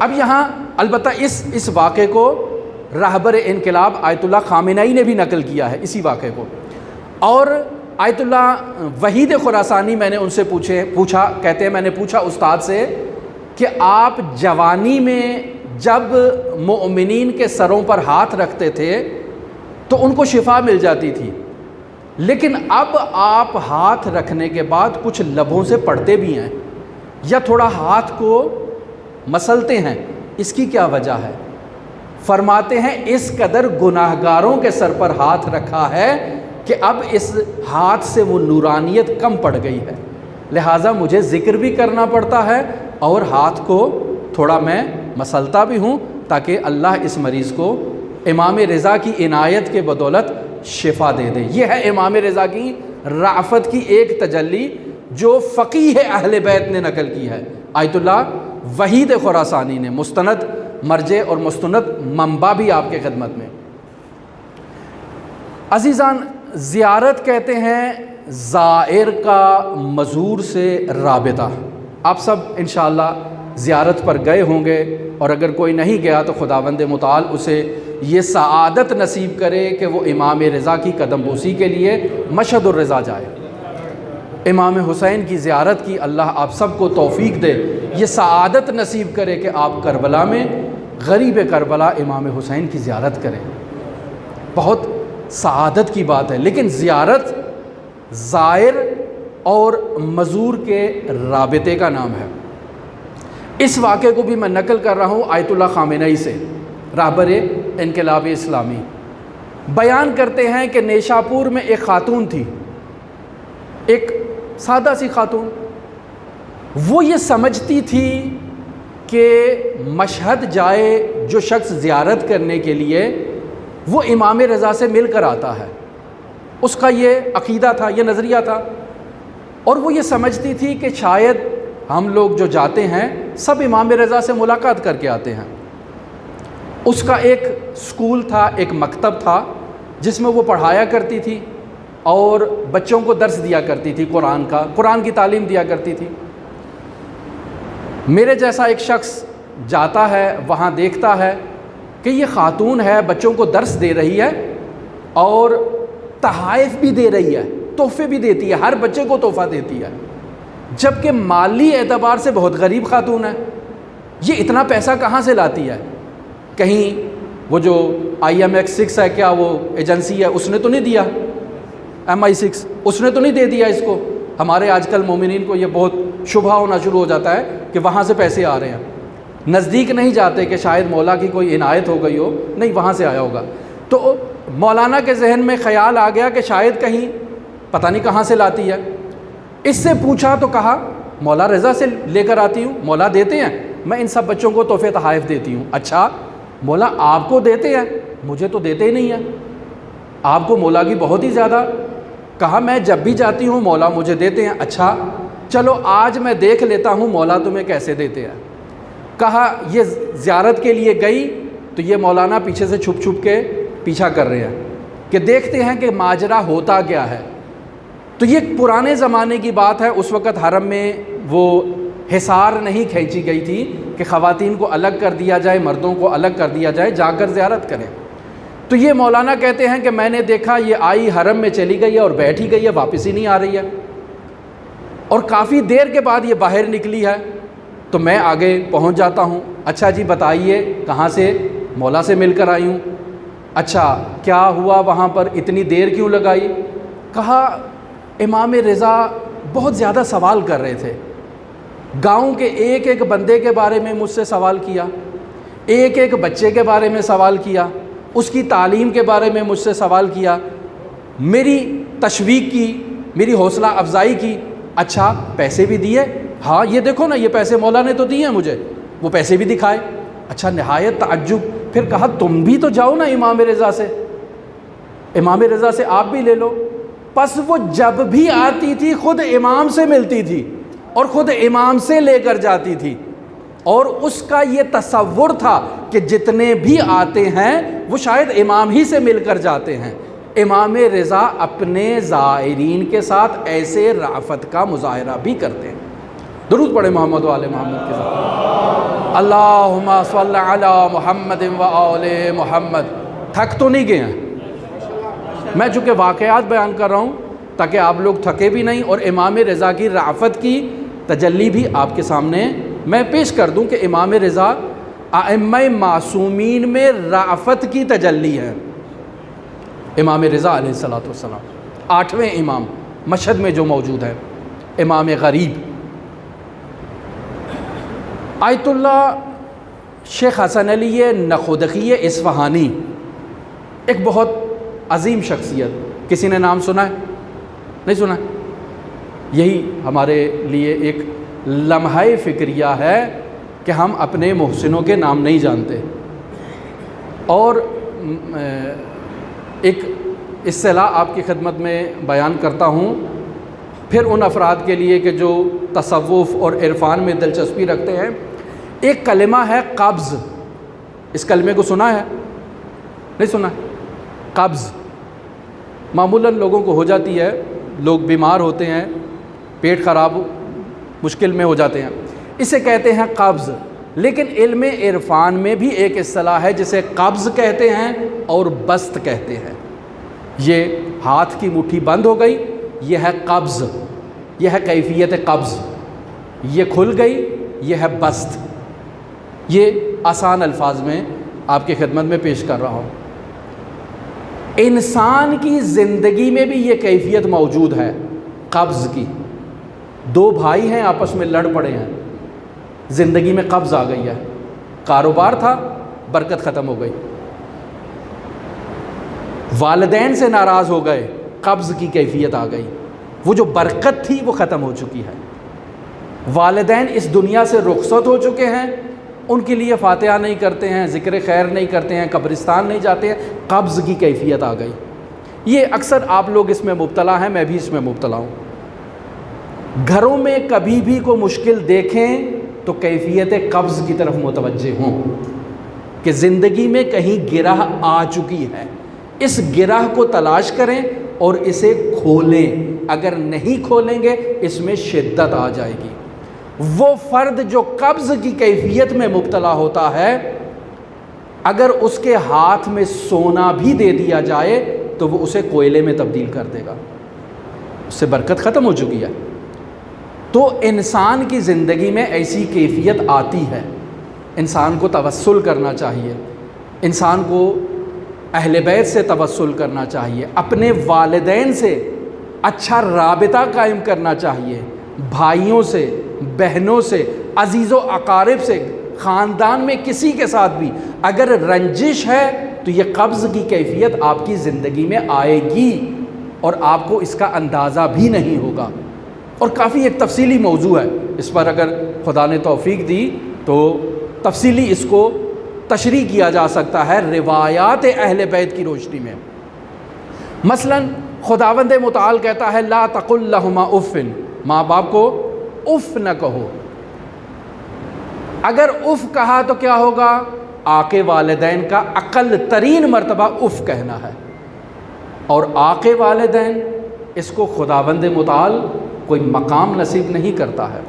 اب یہاں البتہ اس واقعے کو رہبر انقلاب آیت اللہ خامنہئی نے بھی نقل کیا ہے اسی واقعے کو، اور آیت اللہ وحید خراسانی میں نے ان سے پوچھا کہتے ہیں میں نے پوچھا استاد سے کہ آپ جوانی میں جب مؤمنین کے سروں پر ہاتھ رکھتے تھے تو ان کو شفا مل جاتی تھی، لیکن اب آپ ہاتھ رکھنے کے بعد کچھ لبوں سے پڑھتے بھی ہیں یا تھوڑا ہاتھ کو مسلتے ہیں، اس کی کیا وجہ ہے؟ فرماتے ہیں اس قدر گناہگاروں کے سر پر ہاتھ رکھا ہے کہ اب اس ہاتھ سے وہ نورانیت کم پڑ گئی ہے، لہٰذا مجھے ذکر بھی کرنا پڑتا ہے اور ہاتھ کو تھوڑا میں مسلتا بھی ہوں تاکہ اللہ اس مریض کو امام رضا کی عنایت کے بدولت شفا دے دے۔ یہ ہے امام رضا کی رافت کی ایک تجلی جو فقیہ اہل بیت نے نقل کی ہے، آیت اللہ وحید خراسانی نے، مستند مرجع اور مستند منبع بھی آپ کے خدمت میں۔ عزیزان، زیارت کہتے ہیں زائر کا مزور سے رابطہ۔ آپ سب انشاءاللہ زیارت پر گئے ہوں گے، اور اگر کوئی نہیں گیا تو خداوند متعال اسے یہ سعادت نصیب کرے کہ وہ امام رضا کی قدم بوسی کے لیے مشہد الرضا جائے، امام حسین کی زیارت کی اللہ آپ سب کو توفیق دے، یہ سعادت نصیب کرے کہ آپ کربلا میں غریب کربلا امام حسین کی زیارت کریں، بہت سعادت کی بات ہے۔ لیکن زیارت زائر اور مزور کے رابطے کا نام ہے۔ اس واقعے کو بھی میں نقل کر رہا ہوں آیت اللہ خامنہئی سے، رہبر انقلاب اسلامی، بیان کرتے ہیں کہ نیشاپور میں ایک خاتون تھی، ایک سادہ سی خاتون، وہ یہ سمجھتی تھی کہ مشہد جائے جو شخص زیارت کرنے کے لیے وہ امام رضا سے مل کر آتا ہے، اس کا یہ عقیدہ تھا، یہ نظریہ تھا، اور وہ یہ سمجھتی تھی کہ شاید ہم لوگ جو جاتے ہیں سب امام رضا سے ملاقات کر کے آتے ہیں۔ اس کا ایک اسکول تھا، ایک مکتب تھا جس میں وہ پڑھایا کرتی تھی اور بچوں کو درس دیا کرتی تھی، قرآن کی تعلیم دیا کرتی تھی۔ میرے جیسا ایک شخص جاتا ہے وہاں، دیکھتا ہے کہ یہ خاتون ہے، بچوں کو درس دے رہی ہے اور تحائف بھی دے رہی ہے، تحفے بھی دیتی ہے، ہر بچے کو تحفہ دیتی ہے، جبکہ مالی اعتبار سے بہت غریب خاتون ہے۔ یہ اتنا پیسہ کہاں سے لاتی ہے؟ کہیں وہ جو IMX6 ہے، کیا وہ ایجنسی ہے، اس نے تو نہیں دیا، MI6 اس نے تو نہیں دے دیا اس کو۔ ہمارے آج کل مومنین کو یہ بہت شبہ ہونا شروع ہو جاتا ہے کہ وہاں سے پیسے آ رہے ہیں، نزدیک نہیں جاتے کہ شاید مولا کی کوئی عنایت ہو گئی ہو، نہیں وہاں سے آیا ہوگا۔ تو مولانا کے ذہن میں خیال آ گیا کہ شاید کہیں پتہ نہیں کہاں سے لاتی ہے۔ اس سے پوچھا تو کہا مولا رضا سے لے کر آتی ہوں، مولا دیتے ہیں، میں ان سب بچوں کو تحفے تحائف دیتی ہوں۔ اچھا مولا آپ کو دیتے ہیں؟ مجھے تو دیتے ہی نہیں ہیں، آپ کو مولا کی بہت ہی زیادہ۔ کہا میں جب بھی جاتی ہوں مولا مجھے دیتے ہیں۔ اچھا چلو آج میں دیکھ لیتا ہوں مولا تمہیں کیسے دیتے ہیں۔ کہا یہ زیارت کے لیے گئی تو یہ مولانا پیچھے سے چھپ چھپ کے پیچھا کر رہے ہیں کہ دیکھتے ہیں کہ ماجرا ہوتا کیا ہے۔ تو یہ پرانے زمانے کی بات ہے، اس وقت حرم میں وہ حصار نہیں کھینچی گئی تھی کہ خواتین کو الگ کر دیا جائے، مردوں کو الگ کر دیا جائے، جا کر زیارت کریں۔ تو یہ مولانا کہتے ہیں کہ میں نے دیکھا یہ آئی حرم میں چلی گئی ہے اور بیٹھ ہی گئی ہے، واپس ہی نہیں آ رہی ہے، اور کافی دیر کے بعد یہ باہر نکلی ہے تو میں آگے پہنچ جاتا ہوں۔ اچھا جی بتائیے کہاں سے؟ مولا سے مل کر آئی ہوں۔ اچھا کیا ہوا وہاں پر، اتنی دیر کیوں لگائی؟ کہا امام رضا بہت زیادہ سوال کر رہے تھے، گاؤں کے ایک ایک بندے کے بارے میں مجھ سے سوال کیا، ایک ایک بچے کے بارے میں سوال کیا، اس کی تعلیم کے بارے میں مجھ سے سوال کیا، میری تشویق کی، میری حوصلہ افزائی کی۔ اچھا پیسے بھی دیے؟ ہاں یہ دیکھو نا یہ پیسے مولا نے تو دیے ہیں مجھے، وہ پیسے بھی دکھائے۔ اچھا نہایت تعجب۔ پھر کہا تم بھی تو جاؤ نا امام رضا سے، امام رضا سے آپ بھی لے لو۔ پس وہ جب بھی آتی تھی خود امام سے ملتی تھی اور خود امام سے لے کر جاتی تھی، اور اس کا یہ تصور تھا کہ جتنے بھی آتے ہیں وہ شاید امام ہی سے مل کر جاتے ہیں۔ امام رضا اپنے زائرین کے ساتھ ایسے رأفت کا مظاہرہ بھی کرتے ہیں۔ درود پڑھے محمد و آل محمد کے ساتھ، اللہم صلی علی محمد و آل محمد۔ تھک تو نہیں گئے ہیں؟ میں چونکہ واقعات بیان کر رہا ہوں تاکہ آپ لوگ تھکے بھی نہیں، اور امام رضا کی رأفت کی تجلی بھی آپ کے سامنے میں پیش کر دوں کہ امام رضا ائمہ معصومین میں رأفت کی تجلی ہے۔ امام رضا علیہ السلام 8ویں امام مشہد میں جو موجود ہے، امام غریب آیت اللہ شیخ حسن علی نخودخی اصفہانی، ایک بہت عظیم شخصیت۔ کسی نے نام سنا ہے؟ نہیں سنا؟ یہی ہمارے لیے ایک لمحہ فکریہ ہے کہ ہم اپنے محسنوں کے نام نہیں جانتے، اور ایک اصطلاح آپ کی خدمت میں بیان کرتا ہوں پھر ان افراد کے لیے کہ جو تصوف اور عرفان میں دلچسپی رکھتے ہیں۔ ایک کلمہ ہے قبض، اس کلمے کو سنا ہے؟ نہیں سنا؟ قبض معمولاً لوگوں کو ہو جاتی ہے، لوگ بیمار ہوتے ہیں، پیٹ خراب مشکل میں ہو جاتے ہیں، اسے کہتے ہیں قبض۔ لیکن علم عرفان میں بھی ایک اصطلاح ہے جسے قبض کہتے ہیں اور بسط کہتے ہیں۔ یہ ہاتھ کی مٹھی بند ہو گئی، یہ ہے قبض، یہ ہے کیفیت قبض، یہ کھل گئی، یہ ہے بسط۔ یہ آسان الفاظ میں آپ کی خدمت میں پیش کر رہا ہوں۔ انسان کی زندگی میں بھی یہ کیفیت موجود ہے قبض کی۔ دو بھائی ہیں آپس میں لڑ پڑے ہیں، زندگی میں قبض آ گئی ہے، کاروبار تھا برکت ختم ہو گئی، والدین سے ناراض ہو گئے، قبض کی کیفیت آ گئی، وہ جو برکت تھی وہ ختم ہو چکی ہے، والدین اس دنیا سے رخصت ہو چکے ہیں، ان کے لیے فاتحہ نہیں کرتے ہیں، ذکر خیر نہیں کرتے ہیں، قبرستان نہیں جاتے ہیں، قبض کی کیفیت آ گئی۔ یہ اکثر آپ لوگ اس میں مبتلا ہیں، میں بھی اس میں مبتلا ہوں۔ گھروں میں کبھی بھی کوئی مشکل دیکھیں تو کیفیت قبض کی طرف متوجہ ہوں، کہ زندگی میں کہیں گرہ آ چکی ہے، اس گرہ کو تلاش کریں اور اسے کھولیں، اگر نہیں کھولیں گے اس میں شدت آ جائے گی۔ وہ فرد جو قبض کی کیفیت میں مبتلا ہوتا ہے، اگر اس کے ہاتھ میں سونا بھی دے دیا جائے تو وہ اسے کوئلے میں تبدیل کر دے گا، اس سے برکت ختم ہو چکی ہے۔ تو انسان کی زندگی میں ایسی کیفیت آتی ہے، انسان کو توسل کرنا چاہیے، انسان کو اہل بیت سے توسل کرنا چاہیے، اپنے والدین سے اچھا رابطہ قائم کرنا چاہیے، بھائیوں سے، بہنوں سے، عزیز و اقارب سے، خاندان میں کسی کے ساتھ بھی اگر رنجش ہے تو یہ قبض کی کیفیت آپ کی زندگی میں آئے گی اور آپ کو اس کا اندازہ بھی نہیں ہوگا۔ اور کافی ایک تفصیلی موضوع ہے، اس پر اگر خدا نے توفیق دی تو تفصیلی اس کو تشریح کیا جا سکتا ہے روایات اہل بیت کی روشنی میں۔ مثلا خداوند متعال کہتا ہے لا تقل لہما اف، ماں باپ کو اف نہ کہو۔ اگر اف کہا تو کیا ہوگا؟ آق والدین کا اقل ترین مرتبہ اف کہنا ہے، اور آق والدین اس کو خداوند متعال کوئی مقام نصیب نہیں کرتا ہے،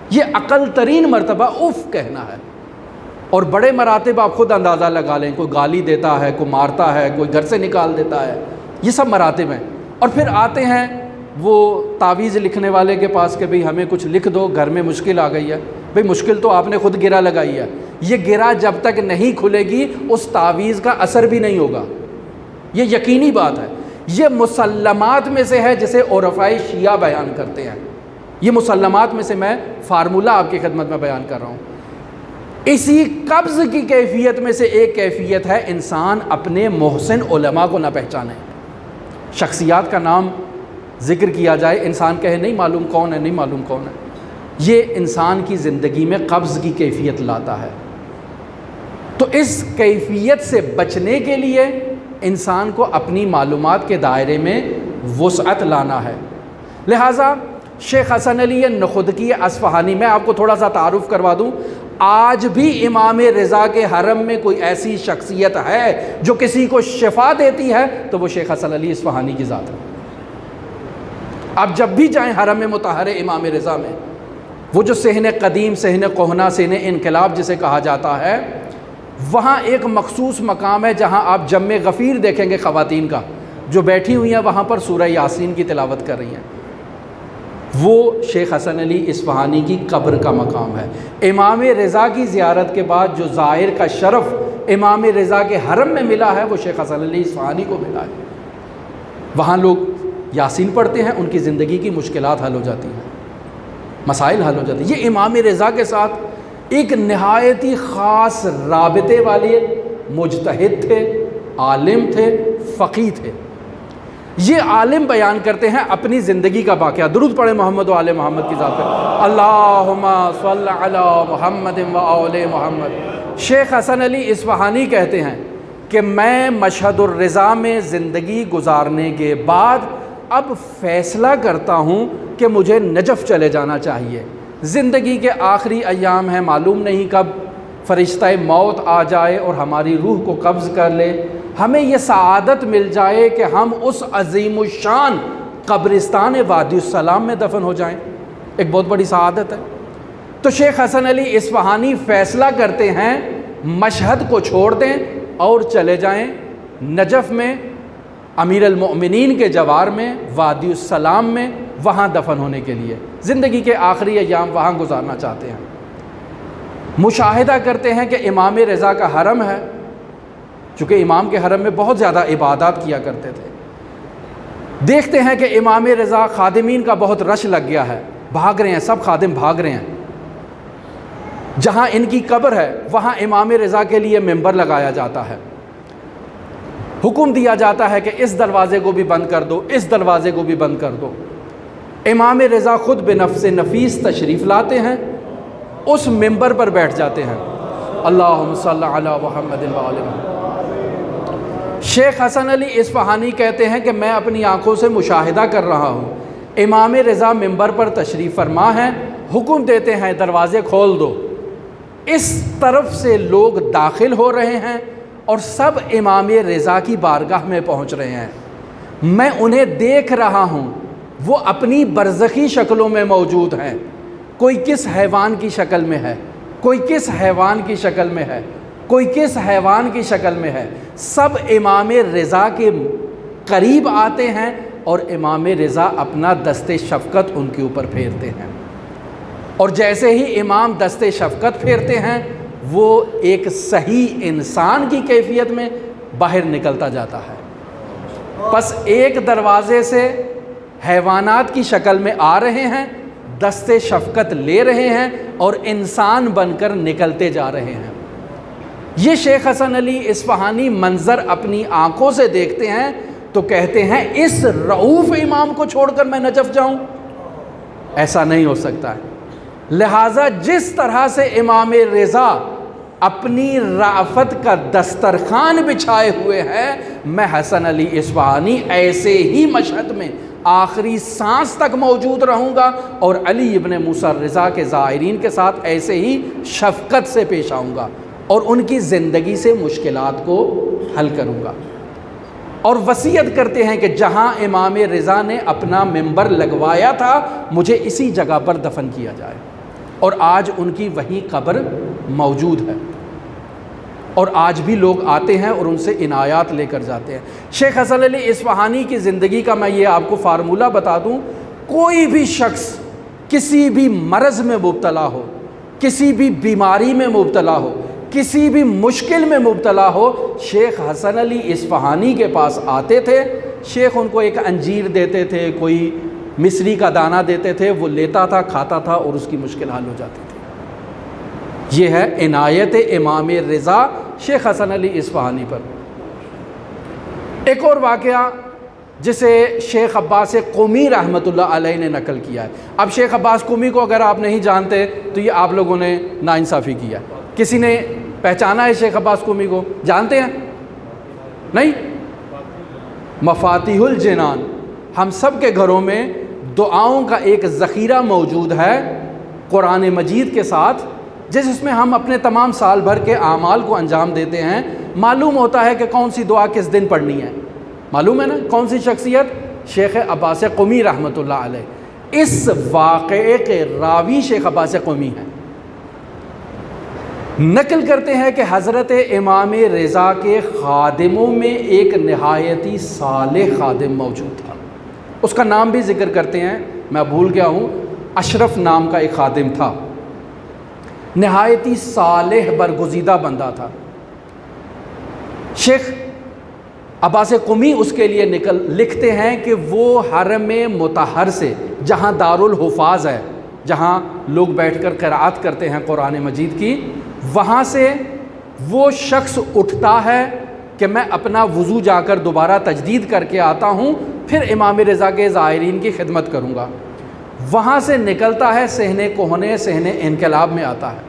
یہ اقل ترین مرتبہ اف کہنا ہے۔ اور بڑے مراتب آپ خود اندازہ لگا لیں، کوئی گالی دیتا ہے، کوئی مارتا ہے، کوئی گھر سے نکال دیتا ہے، یہ سب مراتب ہیں۔ اور پھر آتے ہیں وہ تعویذ لکھنے والے کے پاس کہ بھئی ہمیں کچھ لکھ دو، گھر میں مشکل آ گئی ہے۔ بھئی مشکل تو آپ نے خود گرہ لگائی ہے، یہ گرہ جب تک نہیں کھلے گی اس تعویذ کا اثر بھی نہیں ہوگا، یہ یقینی بات ہے۔ یہ مسلمات میں سے ہے جسے عرفائے شیعہ بیان کرتے ہیں، یہ مسلمات میں سے میں فارمولہ آپ کی خدمت میں بیان کر رہا ہوں۔ اسی قبض کی کیفیت میں سے ایک کیفیت ہے انسان اپنے محسن علماء کو نہ پہچانے، شخصیات کا نام ذکر کیا جائے، انسان کہے نہیں معلوم کون ہے، نہیں معلوم کون ہے، یہ انسان کی زندگی میں قبض کی کیفیت لاتا ہے۔ تو اس کیفیت سے بچنے کے لیے انسان کو اپنی معلومات کے دائرے میں وسعت لانا ہے۔ لہٰذا شیخ حسن علی نخودکی اصفہانی، میں آپ کو تھوڑا سا تعارف کروا دوں، آج بھی امام رضا کے حرم میں کوئی ایسی شخصیت ہے جو کسی کو شفا دیتی ہے تو وہ شیخ حسن علی اصفہانی کی ذات ہے۔ آپ جب بھی جائیں حرم مطہر امام رضا میں، وہ جو صحن قدیم، صحن کہنہ، صحن انقلاب جسے کہا جاتا ہے، وہاں ایک مخصوص مقام ہے جہاں آپ جم غفیر دیکھیں گے خواتین کا، جو بیٹھی ہوئی ہیں وہاں پر سورہ یاسین کی تلاوت کر رہی ہیں، وہ شیخ حسن علی اصفہانی کی قبر کا مقام ہے۔ امام رضا کی زیارت کے بعد جو زائر کا شرف امام رضا کے حرم میں ملا ہے وہ شیخ حسن علی اصفہانی کو ملا ہے۔ وہاں لوگ یاسین پڑھتے ہیں، ان کی زندگی کی مشکلات حل ہو جاتی ہیں، مسائل حل ہو جاتے ہیں۔ یہ امام رضا کے ساتھ ایک نہایت ہی خاص رابطے والے مجتہد تھے، عالم تھے، فقیہ تھے۔ یہ عالم بیان کرتے ہیں اپنی زندگی کا واقعہ۔ درود پڑھیں محمد و آل محمد کی ذات پر، اللہم صل علی محمد و آل محمد۔ شیخ حسن علی اصفہانی کہتے ہیں کہ میں مشہد الرضا میں زندگی گزارنے کے بعد اب فیصلہ کرتا ہوں کہ مجھے نجف چلے جانا چاہیے۔ زندگی کے آخری ایام ہیں، معلوم نہیں کب فرشتہ موت آ جائے اور ہماری روح کو قبض کر لے، ہمیں یہ سعادت مل جائے کہ ہم اس عظیم الشان قبرستان وادی السلام میں دفن ہو جائیں، ایک بہت بڑی سعادت ہے۔ تو شیخ حسن علی اصفہانی فیصلہ کرتے ہیں مشہد کو چھوڑ دیں اور چلے جائیں نجف میں، امیر المؤمنین کے جوار میں، وادی السلام میں، وہاں دفن ہونے کے لیے زندگی کے آخری ایام وہاں گزارنا چاہتے ہیں۔ مشاہدہ کرتے ہیں کہ امام رضا کا حرم ہے، چونکہ امام کے حرم میں بہت زیادہ عبادات کیا کرتے تھے۔ دیکھتے ہیں کہ امام رضا خادمین کا بہت رش لگ گیا ہے، بھاگ رہے ہیں، سب خادم بھاگ رہے ہیں۔ جہاں ان کی قبر ہے وہاں امام رضا کے لیے ممبر لگایا جاتا ہے، حکم دیا جاتا ہے کہ اس دروازے کو بھی بند کر دو، اس دروازے کو بھی بند کر دو۔ امام رضا خود بنفس نفیس تشریف لاتے ہیں، اس ممبر پر بیٹھ جاتے ہیں، اللہم صلی علی محمد و آل محمد۔ شیخ حسن علی اصفہانی کہتے ہیں کہ میں اپنی آنکھوں سے مشاہدہ کر رہا ہوں، امام رضا ممبر پر تشریف فرما ہیں، حکم دیتے ہیں دروازے کھول دو۔ اس طرف سے لوگ داخل ہو رہے ہیں اور سب امام رضا کی بارگاہ میں پہنچ رہے ہیں۔ میں انہیں دیکھ رہا ہوں، وہ اپنی برزخی شکلوں میں موجود ہیں، کوئی کس حیوان کی شکل میں ہے، کوئی کس حیوان کی شکل میں ہے، کوئی کس حیوان کی شکل میں ہے۔ سب امام رضا کے قریب آتے ہیں اور امام رضا اپنا دست شفقت ان کے اوپر پھیرتے ہیں، اور جیسے ہی امام دست شفقت پھیرتے ہیں وہ ایک صحیح انسان کی کیفیت میں باہر نکلتا جاتا ہے۔ پس ایک دروازے سے حیوانات کی شکل میں آ رہے ہیں، دست شفقت لے رہے ہیں اور انسان بن کر نکلتے جا رہے ہیں۔ یہ شیخ حسن علی اصفہانی منظر اپنی آنکھوں سے دیکھتے ہیں تو کہتے ہیں اس رؤوف امام کو چھوڑ کر میں نجف جاؤں؟ ایسا نہیں ہو سکتا ہے۔ لہٰذا جس طرح سے امام رضا اپنی رأفت کا دسترخوان بچھائے ہوئے ہیں، میں حسن علی اصفہانی ایسے ہی مشہد میں آخری سانس تک موجود رہوں گا اور علی ابن موسیٰ رضا کے زائرین کے ساتھ ایسے ہی شفقت سے پیش آؤں گا اور ان کی زندگی سے مشکلات کو حل کروں گا۔ اور وصیت کرتے ہیں کہ جہاں امام رضا نے اپنا منبر لگوایا تھا مجھے اسی جگہ پر دفن کیا جائے، اور آج ان کی وہی قبر موجود ہے، اور آج بھی لوگ آتے ہیں اور ان سے عنایات لے کر جاتے ہیں۔ شیخ حسن علی اصفہانی کی زندگی کا میں یہ آپ کو فارمولہ بتا دوں، کوئی بھی شخص کسی بھی مرض میں مبتلا ہو، کسی بھی بیماری میں مبتلا ہو، کسی بھی مشکل میں مبتلا ہو، شیخ حسن علی اصفہانی کے پاس آتے تھے۔ شیخ ان کو ایک انجیر دیتے تھے، کوئی مصری کا دانہ دیتے تھے، وہ لیتا تھا، کھاتا تھا اور اس کی مشکل حل ہو جاتی تھی۔ یہ ہے عنایت امام رضا شیخ حسن علی اصفہانی پر۔ ایک اور واقعہ جسے شیخ عباس قمی رحمۃ اللہ علیہ نے نقل کیا ہے۔ اب شیخ عباس قمی کو اگر آپ نہیں جانتے تو یہ آپ لوگوں نے ناانصافی کیا ہے۔ کسی نے پہچانا ہے شیخ عباس قمی کو؟ جانتے ہیں؟ نہیں؟ مفاتیح الجنان، ہم سب کے گھروں میں دعاؤں کا ایک ذخیرہ موجود ہے قرآن مجید کے ساتھ، جس میں ہم اپنے تمام سال بھر کے اعمال کو انجام دیتے ہیں۔ معلوم ہوتا ہے کہ کون سی دعا کس دن پڑھنی ہے، معلوم ہے نا؟ کون سی شخصیت؟ شیخ عباس قمی رحمۃ اللہ علیہ۔ اس واقعے کے راوی شیخ عباس قمی ہیں۔ نقل کرتے ہیں کہ حضرت امام رضا کے خادموں میں ایک نہایتی صالح خادم موجود تھا، اس کا نام بھی ذکر کرتے ہیں، میں بھول گیا ہوں، اشرف نام کا ایک خادم تھا، نہایتی صالح برگزیدہ بندہ تھا۔ شیخ عباس قمی اس کے لیے لکھتے ہیں کہ وہ حرم مطہر سے، جہاں دارالحفاظ ہے، جہاں لوگ بیٹھ کر قرأت کرتے ہیں قرآن مجید کی، وہاں سے وہ شخص اٹھتا ہے کہ میں اپنا وضو جا کر دوبارہ تجدید کر کے آتا ہوں، پھر امام رضا کے زائرین کی خدمت کروں گا۔ وہاں سے نکلتا ہے، صحن کہنے صحن انقلاب میں آتا ہے،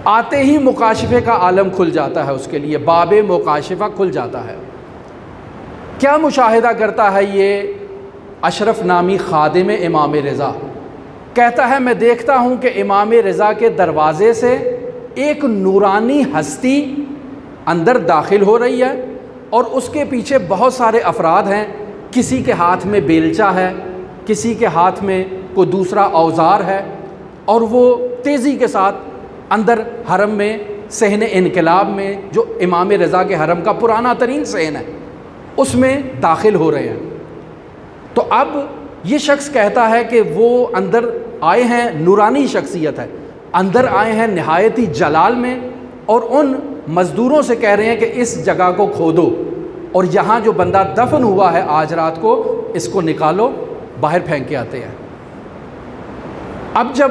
آتے ہی مکاشفے کا عالم کھل جاتا ہے، اس کے لیے باب مکاشفہ کھل جاتا ہے۔ کیا مشاہدہ کرتا ہے یہ اشرف نامی خادم امام رضا؟ کہتا ہے میں دیکھتا ہوں کہ امام رضا کے دروازے سے ایک نورانی ہستی اندر داخل ہو رہی ہے اور اس کے پیچھے بہت سارے افراد ہیں، کسی کے ہاتھ میں بیلچہ ہے، کسی کے ہاتھ میں کوئی دوسرا اوزار ہے، اور وہ تیزی کے ساتھ اندر حرم میں صحن انقلاب میں، جو امام رضا کے حرم کا پرانا ترین صحن ہے، اس میں داخل ہو رہے ہیں۔ تو اب یہ شخص کہتا ہے کہ وہ اندر آئے ہیں، نورانی شخصیت ہے، اندر آئے ہیں نہایتی جلال میں، اور ان مزدوروں سے کہہ رہے ہیں کہ اس جگہ کو کھودو اور یہاں جو بندہ دفن ہوا ہے آج رات کو، اس کو نکالو، باہر پھینک کے آتے ہیں۔ اب جب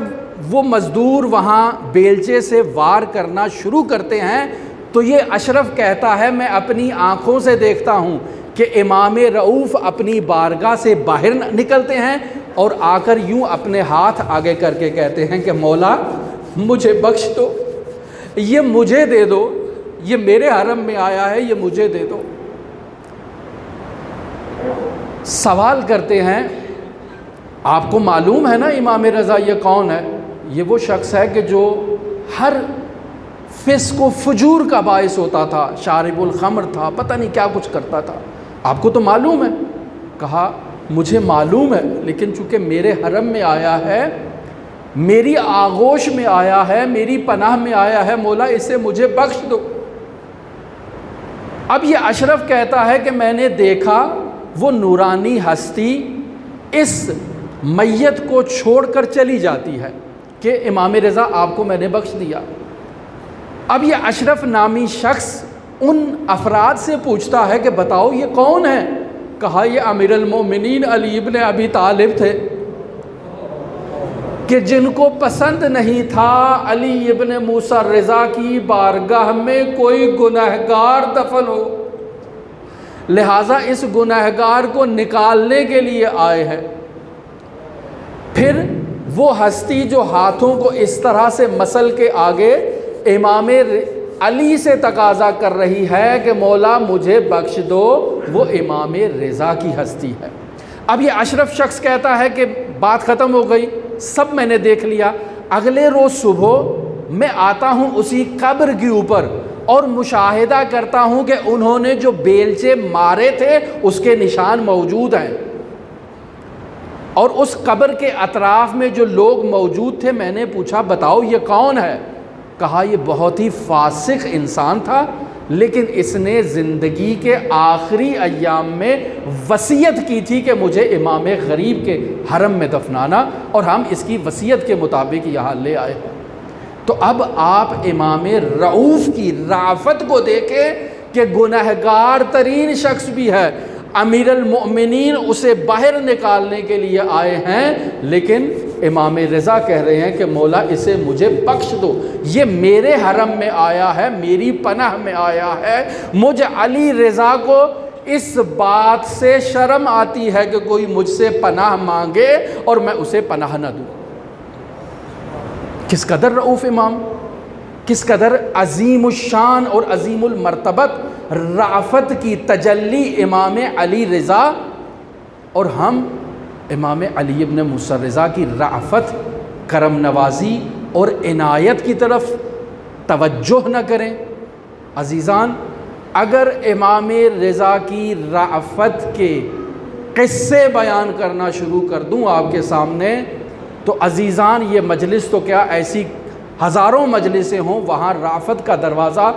وہ مزدور وہاں بیلچے سے وار کرنا شروع کرتے ہیں تو یہ اشرف کہتا ہے میں اپنی آنکھوں سے دیکھتا ہوں کہ امام رؤوف اپنی بارگاہ سے باہر نکلتے ہیں اور آ کر یوں اپنے ہاتھ آگے کر کے کہتے ہیں کہ مولا مجھے بخش دو، یہ مجھے دے دو، یہ میرے حرم میں آیا ہے، یہ مجھے دے دو۔ سوال کرتے ہیں آپ کو معلوم ہے نا امام رضا یہ کون ہے؟ یہ وہ شخص ہے کہ جو ہر فسق و فجور کا باعث ہوتا تھا، شارب الخمر تھا، پتہ نہیں کیا کچھ کرتا تھا، آپ کو تو معلوم ہے؟ کہا مجھے معلوم ہے، لیکن چونکہ میرے حرم میں آیا ہے، میری آغوش میں آیا ہے، میری پناہ میں آیا ہے، مولا اسے مجھے بخش دو۔ اب یہ اشرف کہتا ہے کہ میں نے دیکھا وہ نورانی ہستی اس میت کو چھوڑ کر چلی جاتی ہے کہ امام رضا آپ کو میں نے بخش دیا۔ اب یہ اشرف نامی شخص ان افراد سے پوچھتا ہے کہ بتاؤ یہ کون ہے؟ کہا یہ امیر المومنین علی ابن ابی طالب تھے، کہ جن کو پسند نہیں تھا علی ابن موسیٰ رضا کی بارگاہ میں کوئی گنہگار دفن ہو، لہٰذا اس گنہگار کو نکالنے کے لیے آئے ہیں۔ پھر وہ ہستی جو ہاتھوں کو اس طرح سے مسل کے آگے امام علی سے تقاضا کر رہی ہے کہ مولا مجھے بخش دو، وہ امام رضا کی ہستی ہے۔ اب یہ اشرف شخص کہتا ہے کہ بات ختم ہو گئی، سب میں نے دیکھ لیا۔ اگلے روز صبح میں آتا ہوں اسی قبر کے اوپر اور مشاہدہ کرتا ہوں کہ انہوں نے جو بیلچے مارے تھے اس کے نشان موجود ہیں، اور اس قبر کے اطراف میں جو لوگ موجود تھے، میں نے پوچھا بتاؤ یہ کون ہے؟ کہا یہ بہت ہی فاسق انسان تھا، لیکن اس نے زندگی کے آخری ایام میں وصیت کی تھی کہ مجھے امام غریب کے حرم میں دفنانا، اور ہم اس کی وصیت کے مطابق یہاں لے آئے۔ تو اب آپ امام رؤوف کی رافت کو دیکھیں کہ گنہگار ترین شخص بھی ہے، امیر المؤمنین اسے باہر نکالنے کے لیے آئے ہیں، لیکن امام رضا کہہ رہے ہیں کہ مولا اسے مجھے بخش دو، یہ میرے حرم میں آیا ہے، میری پناہ میں آیا ہے، مجھ علی رضا کو اس بات سے شرم آتی ہے کہ کوئی مجھ سے پناہ مانگے اور میں اسے پناہ نہ دوں۔ کس قدر رؤوف امام، کس قدر عظیم الشان اور عظیم المرتبت رافت کی تجلی امام علی رضا، اور ہم امام علی ابن موسیٰ رضا کی رافت، کرم نوازی اور عنایت کی طرف توجہ نہ کریں۔ عزیزان، اگر امام رضا کی رافت کے قصے بیان کرنا شروع کر دوں آپ کے سامنے تو عزیزان یہ مجلس تو کیا ایسی ہزاروں مجلسیں ہوں وہاں رافت کا دروازہ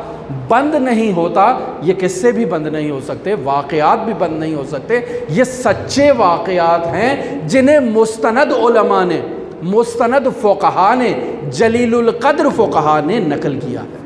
بند نہیں ہوتا، یہ قصے بھی بند نہیں ہو سکتے، واقعات بھی بند نہیں ہو سکتے۔ یہ سچے واقعات ہیں جنہیں مستند علماء نے، مستند فقہا نے، جلیل القدر فقہا نے نقل کیا ہے۔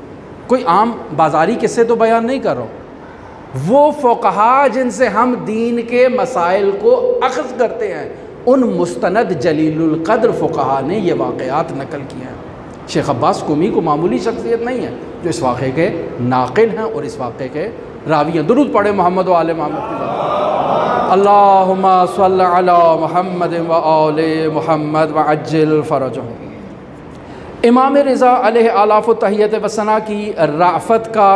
کوئی عام بازاری قصے تو بیان نہیں کر رہا ہوں، وہ فقہا جن سے ہم دین کے مسائل کو اخذ کرتے ہیں، ان مستند جلیل القدر فقہا نے یہ واقعات نقل کیے ہیں۔ شیخ عباس قمی کو معمولی شخصیت نہیں ہے جو اس واقعے کے ناقل ہیں اور اس واقعے کے راوی ہیں۔ درود پڑھے محمد و آل محمد کی ذات۔ اللہم صلی علی محمد و آل محمد وعجل فرجہم۔ امام رضا علیہ آلاف و تحیت و ثنا کی رافت کا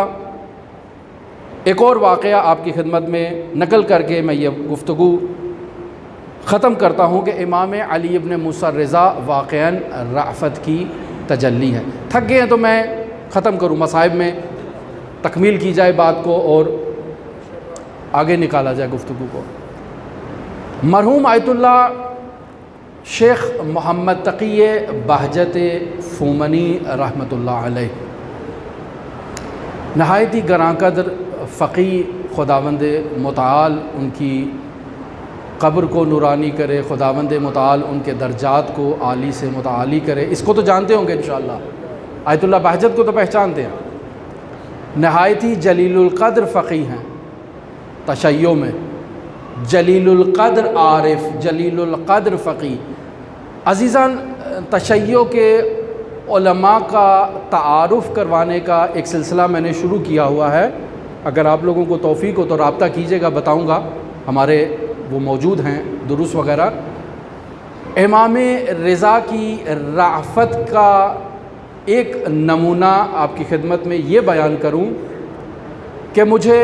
ایک اور واقعہ آپ کی خدمت میں نقل کر کے میں یہ گفتگو ختم کرتا ہوں کہ امام علی ابن موسیٰ رضا واقعاً رافت کی تجلی ہے۔ تھک گئے ہیں تو میں ختم کروں، مصائب میں تکمیل کی جائے بات کو اور آگے نکالا جائے گفتگو کو۔ مرحوم آیت اللہ شیخ محمد تقی بہجت فومنی رحمۃ اللہ علیہ نہایت ہی گراں قدر فقی، خداوند متعال ان کی قبر کو نورانی کرے، خداوند متعال ان کے درجات کو عالی سے متعالی کرے۔ اس کو تو جانتے ہوں گے انشاءاللہ، آیت اللہ بہجت کو تو پہچانتے ہیں۔ نہایت ہی جلیل القدر فقی ہیں، تشیع میں جلیل القدر عارف، جلیل القدر فقی۔ عزیزان، تشیع کے علماء کا تعارف کروانے کا ایک سلسلہ میں نے شروع کیا ہوا ہے، اگر آپ لوگوں کو توفیق ہو تو رابطہ کیجیے گا، بتاؤں گا، ہمارے وہ موجود ہیں دروس وغیرہ۔ امام رضا کی رافت کا ایک نمونہ آپ کی خدمت میں یہ بیان کروں کہ مجھے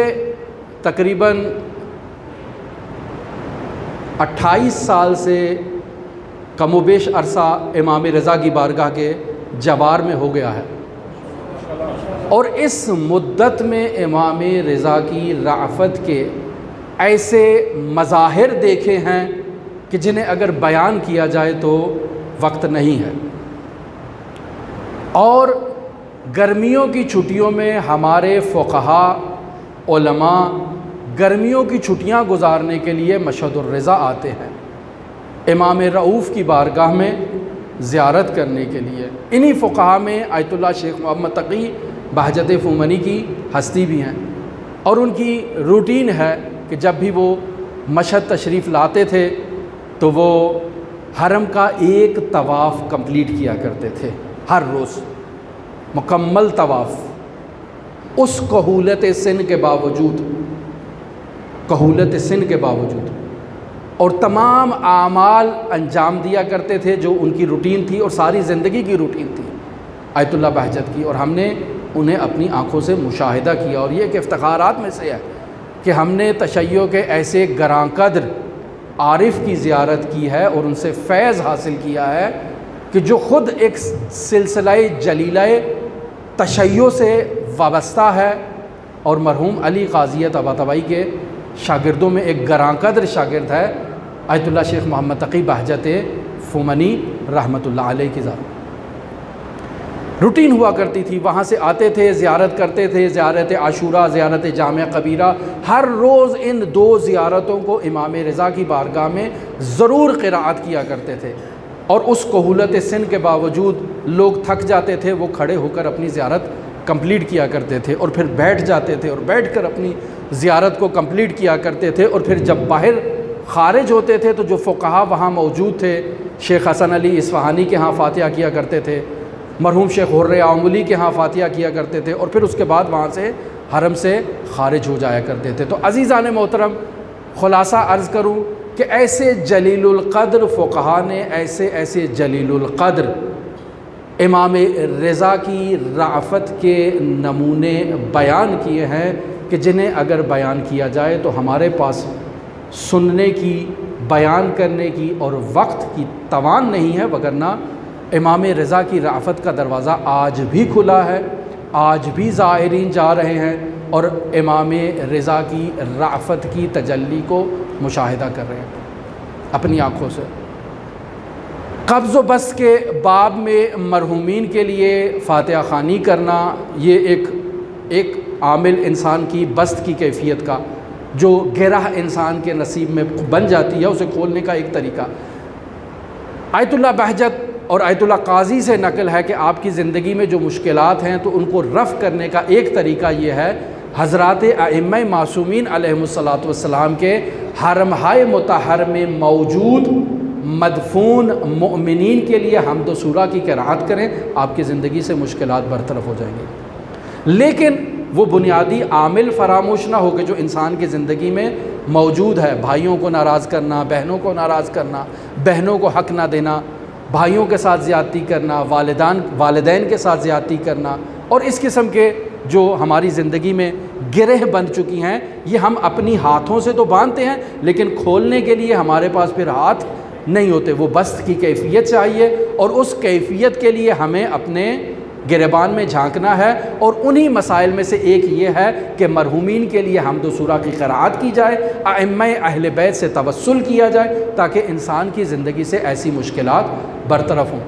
تقریباً 28 سال سے کم و بیش عرصہ امام رضا کی بارگاہ کے جوار میں ہو گیا ہے، اور اس مدت میں امام رضا کی رأفت کے ایسے مظاہر دیکھے ہیں کہ جنہیں اگر بیان کیا جائے تو وقت نہیں ہے۔ اور گرمیوں کی چھٹیوں میں ہمارے فقہا علماء گرمیوں کی چھٹیاں گزارنے کے لیے مشہد الرضا آتے ہیں امام رؤوف کی بارگاہ میں زیارت کرنے کے لیے۔ انہی فقہا میں آیت اللہ شیخ محمد تقی بہجت فومنی کی ہستی بھی ہیں، اور ان کی روٹین ہے کہ جب بھی وہ مشہد تشریف لاتے تھے تو وہ حرم کا ایک طواف کمپلیٹ کیا کرتے تھے، ہر روز مکمل طواف، اس کہولت سن کے باوجود، اور تمام اعمال انجام دیا کرتے تھے جو ان کی روٹین تھی اور ساری زندگی کی روٹین تھی آیت اللہ بہجت کی، اور ہم نے انہیں اپنی آنکھوں سے مشاہدہ کیا، اور یہ ایک افتخارات میں سے ہے کہ ہم نے تشیع کے ایسے گراں قدر عارف کی زیارت کی ہے اور ان سے فیض حاصل کیا ہے کہ جو خود ایک سلسلہ جلیلہ تشیع سے وابستہ ہے، اور مرحوم علی قاضی طباطبائی کے شاگردوں میں ایک گراں قدر شاگرد ہے آیت اللہ شیخ محمد تقی بہجت فومنی رحمۃ اللہ علیہ کی ذات۔ روٹین ہوا کرتی تھی، وہاں سے آتے تھے، زیارت کرتے تھے، زیارت عاشوراء، زیارت جامع کبیرہ، ہر روز ان دو زیارتوں کو امام رضا کی بارگاہ میں ضرور قراءت کیا کرتے تھے، اور اس کہولت سن کے باوجود لوگ تھک جاتے تھے، وہ کھڑے ہو کر اپنی زیارت کمپلیٹ کیا کرتے تھے، اور پھر بیٹھ جاتے تھے اور بیٹھ کر اپنی زیارت کو کمپلیٹ کیا کرتے تھے، اور پھر جب باہر خارج ہوتے تھے تو جو فقہا وہاں موجود تھے، شیخ حسن علی اصفہانی کے ہاں فاتحہ کیا کرتے تھے، مرحوم شیخ حر عاملی کے ہاں فاتحہ کیا کرتے تھے، اور پھر اس کے بعد وہاں سے حرم سے خارج ہو جایا کرتے تھے۔ تو عزیزان محترم، خلاصہ عرض کروں کہ ایسے جلیل القدر فقہا نے ایسے جلیل القدر امام رضا کی رأفت کے نمونے بیان کیے ہیں کہ جنہیں اگر بیان کیا جائے تو ہمارے پاس سننے کی، بیان کرنے کی اور وقت کی توان نہیں ہے، وگرنہ امام رضا کی رأفت کا دروازہ آج بھی کھلا ہے، آج بھی زائرین جا رہے ہیں اور امام رضا کی رأفت کی تجلی کو مشاہدہ کر رہے ہیں اپنی آنکھوں سے۔ قبض و بسط کے باب میں مرحومین کے لیے فاتحہ خوانی کرنا یہ ایک عامل انسان کی بسط کی کیفیت کا جو گرہ انسان کے نصیب میں بن جاتی ہے، اسے کھولنے کا ایک طریقہ آیت اللہ بہجت اور آیت اللہ قاضی سے نقل ہے کہ آپ کی زندگی میں جو مشکلات ہیں تو ان کو رفع کرنے کا ایک طریقہ یہ ہے، حضرات ائمہ معصومین علیہم الصلاۃ والسلام کے حرمہائے مطہر میں موجود مدفون مؤمنین کے لیے حمد و سورہ کی قرأت کریں، آپ کی زندگی سے مشکلات برطرف ہو جائیں گے۔ لیکن وہ بنیادی عامل فراموش نہ ہو کہ جو انسان کی زندگی میں موجود ہے، بھائیوں کو ناراض کرنا، بہنوں کو ناراض کرنا، بہنوں کو حق نہ دینا، بھائیوں کے ساتھ زیادتی کرنا، والدین کے ساتھ زیادتی کرنا، اور اس قسم کے جو ہماری زندگی میں گرہ بند چکی ہیں، یہ ہم اپنی ہاتھوں سے تو باندھتے ہیں لیکن کھولنے کے لیے ہمارے پاس پھر ہاتھ نہیں ہوتے۔ وہ بسط کی کیفیت چاہیے، اور اس کیفیت کے لیے ہمیں اپنے گریبان میں جھانکنا ہے، اور انہی مسائل میں سے ایک یہ ہے کہ مرحومین کے لیے حمد و سورہ کی قرأت کی جائے، ائمہ اہل بیت سے توسل کیا جائے تاکہ انسان کی زندگی سے ایسی مشکلات برطرف ہوں۔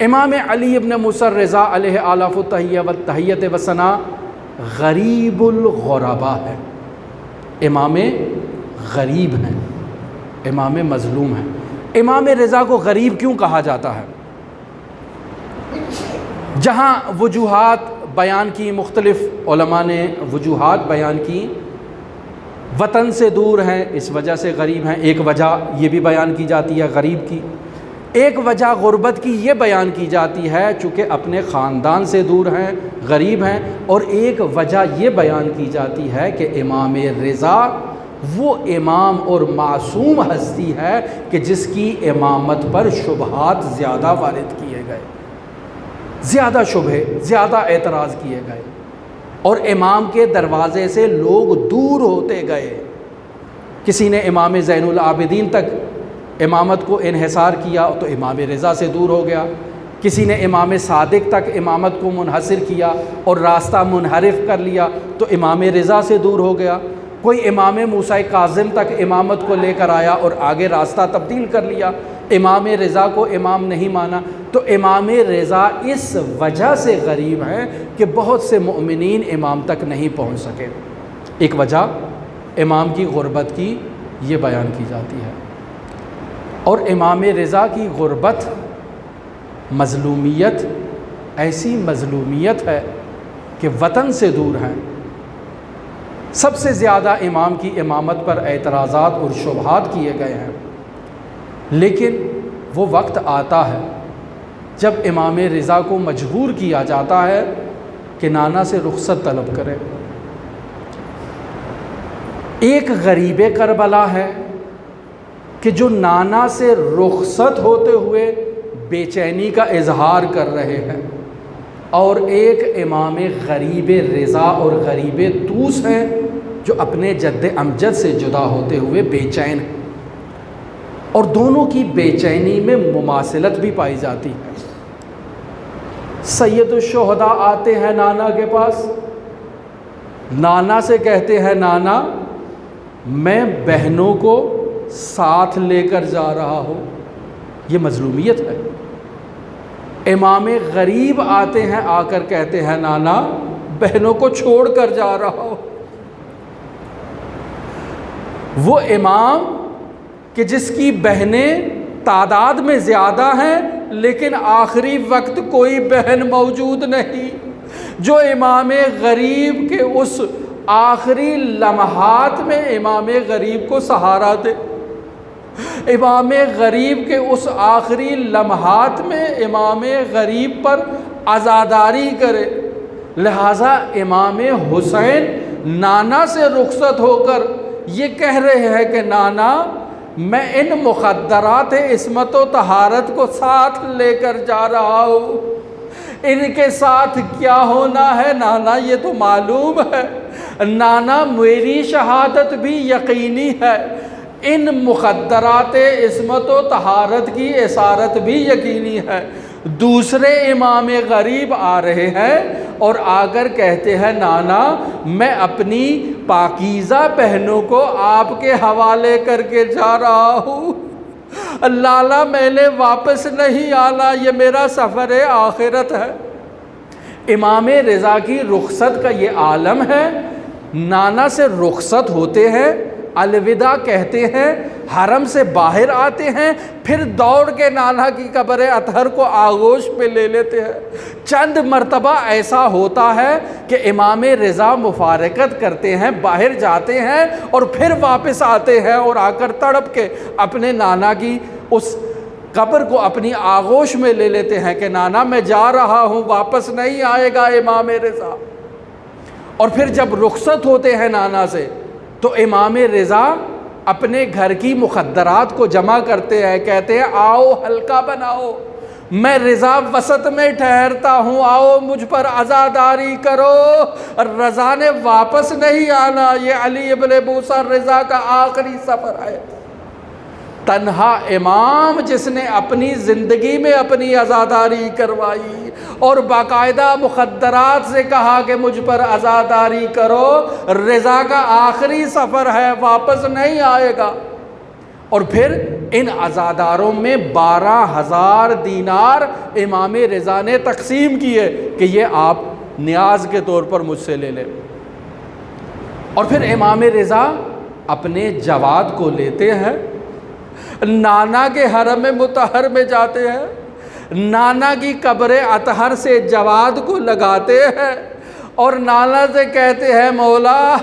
امام علی ابن موسیٰ الرضا علیہ آلاف التحیہ والتحیۃ والثناء غریب الغرباء ہے، امام غریب ہیں، امام مظلوم ہیں۔ امام رضا کو غریب کیوں کہا جاتا ہے؟ جہاں وجوہات بیان کی، مختلف علماء نے وجوہات بیان کی، وطن سے دور ہیں اس وجہ سے غریب ہیں، ایک وجہ یہ بھی بیان کی جاتی ہے غریب کی، ایک وجہ غربت کی یہ بیان کی جاتی ہے چونکہ اپنے خاندان سے دور ہیں، غریب ہیں، اور ایک وجہ یہ بیان کی جاتی ہے کہ امام رضا وہ امام اور معصوم ہستی ہے کہ جس کی امامت پر شبہات زیادہ وارد کیے گئے، زیادہ شبہے، زیادہ اعتراض کیے گئے، اور امام کے دروازے سے لوگ دور ہوتے گئے۔ کسی نے امام زین العابدین تک امامت کو انحصار کیا تو امام رضا سے دور ہو گیا، کسی نے امام صادق تک امامت کو منحصر کیا اور راستہ منحرف کر لیا تو امام رضا سے دور ہو گیا، کوئی امام موسیٰ کاظم تک امامت کو لے کر آیا اور آگے راستہ تبدیل کر لیا، امام رضا کو امام نہیں مانا۔ تو امام رضا اس وجہ سے غریب ہیں کہ بہت سے مؤمنین امام تک نہیں پہنچ سکے۔ ایک وجہ امام کی غربت کی یہ بیان کی جاتی ہے، اور امام رضا کی غربت مظلومیت ایسی مظلومیت ہے کہ وطن سے دور ہیں۔ سب سے زیادہ امام کی امامت پر اعتراضات اور شبہات کیے گئے ہیں، لیکن وہ وقت آتا ہے جب امام رضا کو مجبور کیا جاتا ہے کہ نانا سے رخصت طلب کرے۔ ایک غریب کربلا ہے کہ جو نانا سے رخصت ہوتے ہوئے بے چینی کا اظہار کر رہے ہیں، اور ایک امام غریب رضا اور غریب طوس ہیں جو اپنے جد امجد سے جدا ہوتے ہوئے بے چین ہیں، اور دونوں کی بے چینی میں مماثلت بھی پائی جاتی ہے۔ سید الشہداء آتے ہیں نانا کے پاس، نانا سے کہتے ہیں نانا میں بہنوں کو ساتھ لے کر جا رہا ہوں، یہ مظلومیت ہے۔ امام غریب آتے ہیں، آ کر کہتے ہیں نانا بہنوں کو چھوڑ کر جا رہا ہوں۔ وہ امام کہ جس کی بہنیں تعداد میں زیادہ ہیں لیکن آخری وقت کوئی بہن موجود نہیں، جو امام غریب کے اس آخری لمحات میں امام غریب کو سہارا دے، امام غریب کے اس آخری لمحات میں امام غریب پر عزاداری کرے۔ لہٰذا امام حسین نانا سے رخصت ہو کر یہ کہہ رہے ہیں کہ نانا میں ان مخدرات عصمت و طہارت کو ساتھ لے کر جا رہا ہوں، ان کے ساتھ کیا ہونا ہے نانا یہ تو معلوم ہے، نانا میری شہادت بھی یقینی ہے، ان مخدرات عصمت و طہارت کی اسارت بھی یقینی ہے۔ دوسرے امام غریب آ رہے ہیں اور آ کر کہتے ہیں نانا میں اپنی پاکیزہ بہنوں کو آپ کے حوالے کر کے جا رہا ہوں، لالا میں نے واپس نہیں آنا، یہ میرا سفر آخرت ہے۔ امام رضا کی رخصت کا یہ عالم ہے، نانا سے رخصت ہوتے ہیں، الوداع کہتے ہیں، حرم سے باہر آتے ہیں، پھر دوڑ کے نانا کی قبر اطہر کو آغوش پہ لے لیتے ہیں۔ چند مرتبہ ایسا ہوتا ہے کہ امام رضا مفارقت کرتے ہیں، باہر جاتے ہیں اور پھر واپس آتے ہیں اور آ کر تڑپ کے اپنے نانا کی اس قبر کو اپنی آغوش میں لے لیتے ہیں کہ نانا میں جا رہا ہوں، واپس نہیں آئے گا امام رضا۔ اور پھر جب رخصت ہوتے ہیں نانا سے تو امام رضا اپنے گھر کی مخدرات کو جمع کرتے ہیں، کہتے ہیں آؤ ہلکا بناؤ، میں رضا وسط میں ٹھہرتا ہوں، آؤ مجھ پر عزاداری کرو۔ رضا نے واپس نہیں آنا، یہ علی ابن موسیٰ رضا کا آخری سفر ہے۔ تنہا امام جس نے اپنی زندگی میں اپنی عزاداری کروائی اور باقاعدہ مخدرات سے کہا کہ مجھ پر عزاداری کرو، رضا کا آخری سفر ہے، واپس نہیں آئے گا۔ اور پھر ان عزاداروں میں 12,000 دینار امام رضا نے تقسیم کیے کہ یہ آپ نیاز کے طور پر مجھ سے لے لیں۔ اور پھر امام رضا اپنے جواد کو لیتے ہیں، نانا کے حرم مطہر میں جاتے ہیں، نانا کی قبر اطہر سے جواد کو لگاتے ہیں اور نانا سے کہتے ہیں مولا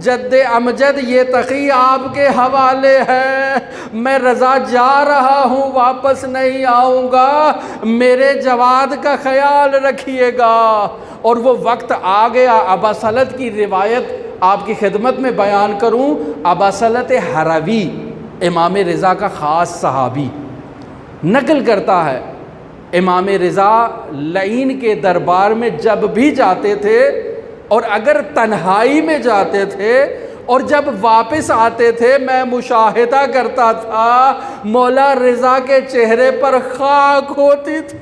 جد امجد یہ تقی آپ کے حوالے ہے، میں رضا جا رہا ہوں، واپس نہیں آؤں گا، میرے جواد کا خیال رکھیے گا۔ اور وہ وقت آ گیا، ابا سلط کی روایت آپ کی خدمت میں بیان کروں۔ ابا سلط ہروی امام رضا کا خاص صحابی نقل کرتا ہے، امام رضا لعین کے دربار میں جب بھی جاتے تھے اور اگر تنہائی میں جاتے تھے اور جب واپس آتے تھے میں مشاہدہ کرتا تھا مولا رضا کے چہرے پر خاک ہوتی تھی،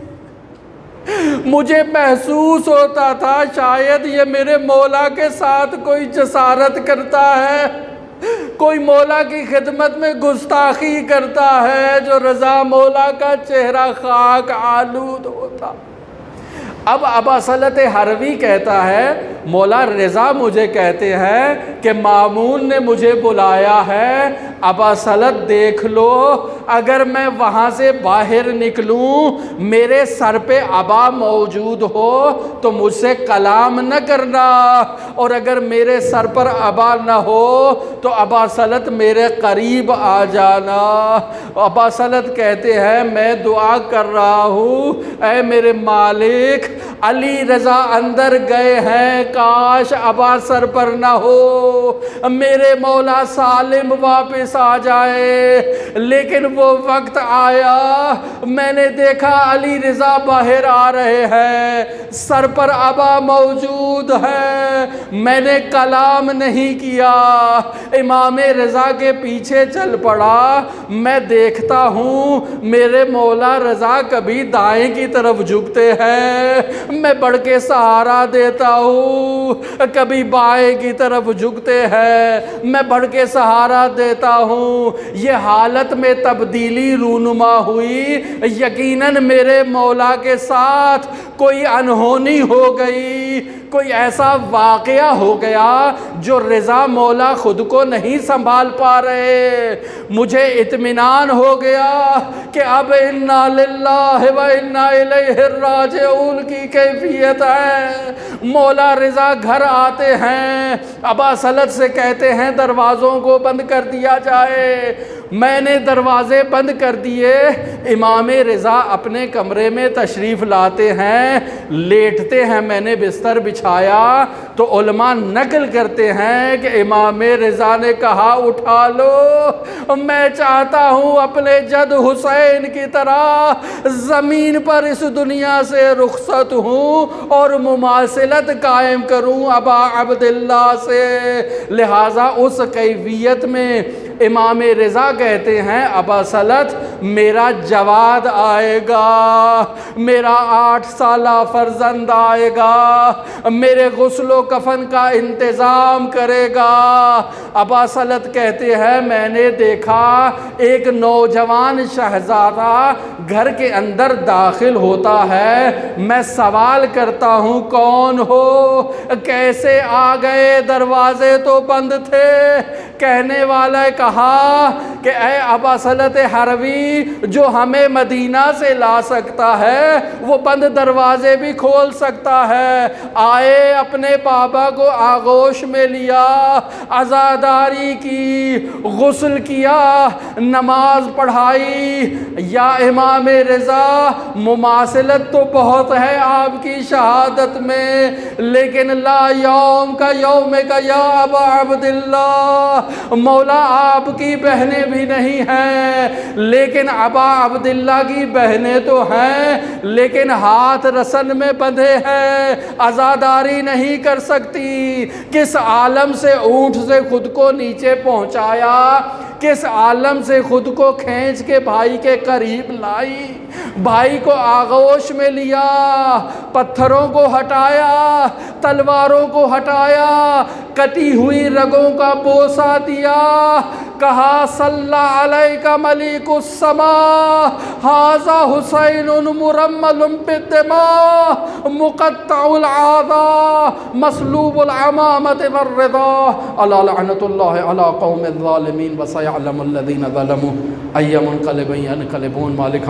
مجھے محسوس ہوتا تھا شاید یہ میرے مولا کے ساتھ کوئی جسارت کرتا ہے، کوئی مولا کی خدمت میں گستاخی کرتا ہے، جو رضا مولا کا چہرہ خاک آلود ہوتا۔ اب ابا صلت حروی کہتا ہے مولا رضا مجھے کہتے ہیں کہ مامون نے مجھے بلایا ہے، ابا صلت دیکھ لو، اگر میں وہاں سے باہر نکلوں میرے سر پہ ابا موجود ہو تو مجھ سے کلام نہ کرنا، اور اگر میرے سر پر ابا نہ ہو تو ابا صلت میرے قریب آ جانا۔ ابا صلت کہتے ہیں میں دعا کر رہا ہوں اے میرے مالک، علی رضا اندر گئے ہیں، کاش ابا سر پر نہ ہو، میرے مولا سالم واپس آ جائے۔ لیکن وہ وقت آیا، میں نے دیکھا علی رضا باہر آ رہے ہیں، سر پر ابا موجود ہے، میں نے کلام نہیں کیا، امام رضا کے پیچھے چل پڑا۔ میں دیکھتا ہوں میرے مولا رضا کبھی دائیں کی طرف جھکتے ہیں، میں بڑھ کے سہارا دیتا ہوں، کبھی بائیں کی طرف جھکتے ہیں، میں بڑھ کے سہارا دیتا ہوں۔ یہ حالت میں تبدیلی رونما ہوئی، یقیناً میرے مولا کے ساتھ کوئی انہونی ہو گئی، کوئی ایسا واقعہ ہو گیا جو رضا مولا خود کو نہیں سنبھال پا رہے۔ مجھے اطمینان ہو گیا کہ اب انا للہ و انا الیہ الراجعون کی کیفیت ہے۔ مولا رضا گھر آتے ہیں، ابا صلت سے کہتے ہیں دروازوں کو بند کر دیا جائے۔ میں نے دروازے بند کر دیے، امام رضا اپنے کمرے میں تشریف لاتے ہیں، لیٹتے ہیں، میں نے بستر بچھایا تو علماء نقل کرتے ہیں کہ امام رضا نے کہا اٹھا لو، میں چاہتا ہوں اپنے جد حسین کی طرح زمین پر اس دنیا سے رخصت ہوں اور مماثلت قائم کروں ابا عبداللہ سے۔ لہٰذا اس کیفیت میں امام رضا کہتے ہیں ابا صلت میرا جواد آئے گا، میرا 8 سالہ فرزند آئے گا، میرے غسل و کفن کا انتظام کرے گا۔ ابا صلت کہتے ہیں میں نے دیکھا ایک نوجوان شہزادہ گھر کے اندر داخل ہوتا ہے، میں سوال کرتا ہوں کون ہو، کیسے آ گئے، دروازے تو بند تھے۔ کہنے والا کہا کہ اے ابا صلت حروی، جو ہمیں مدینہ سے لا سکتا ہے وہ بند دروازے بھی کھول سکتا ہے۔ آئے، اپنے بابا کو آغوش میں لیا، عزاداری کی، غسل کیا، نماز پڑھائی۔ یا امام رضا، مماثلت تو بہت ہے آپ کی شہادت میں، لیکن لا یوم کا یوم کا یا ابا عبداللہ، مولا آپ کی بہنیں بھی نہیں ہیں، لیکن ابا عبداللہ کی بہنیں تو ہیں، لیکن ہاتھ رسن میں بندھے ہیں، عزاداری نہیں کر سکتی۔ کس عالم سے اونٹ سے خود کو نیچے پہنچایا، کس عالم سے خود کو کھینچ کے بھائی کے قریب لائی، بھائی کو آغوش میں لیا، پتھروں کو ہٹایا، تلواروں کو ہٹایا، کٹی ہوئی رگوں کا بوسہ دیا، کہا صلی علیک ملک السماء ھذا حسین مرمل بالدماء مقطع الاعضاء مسلوب العمامة والرضا الا لعنۃ اللہ علی قوم الظالمین وسيعلم الذین ظلموا ای منقلب ینقلبون۔ مالک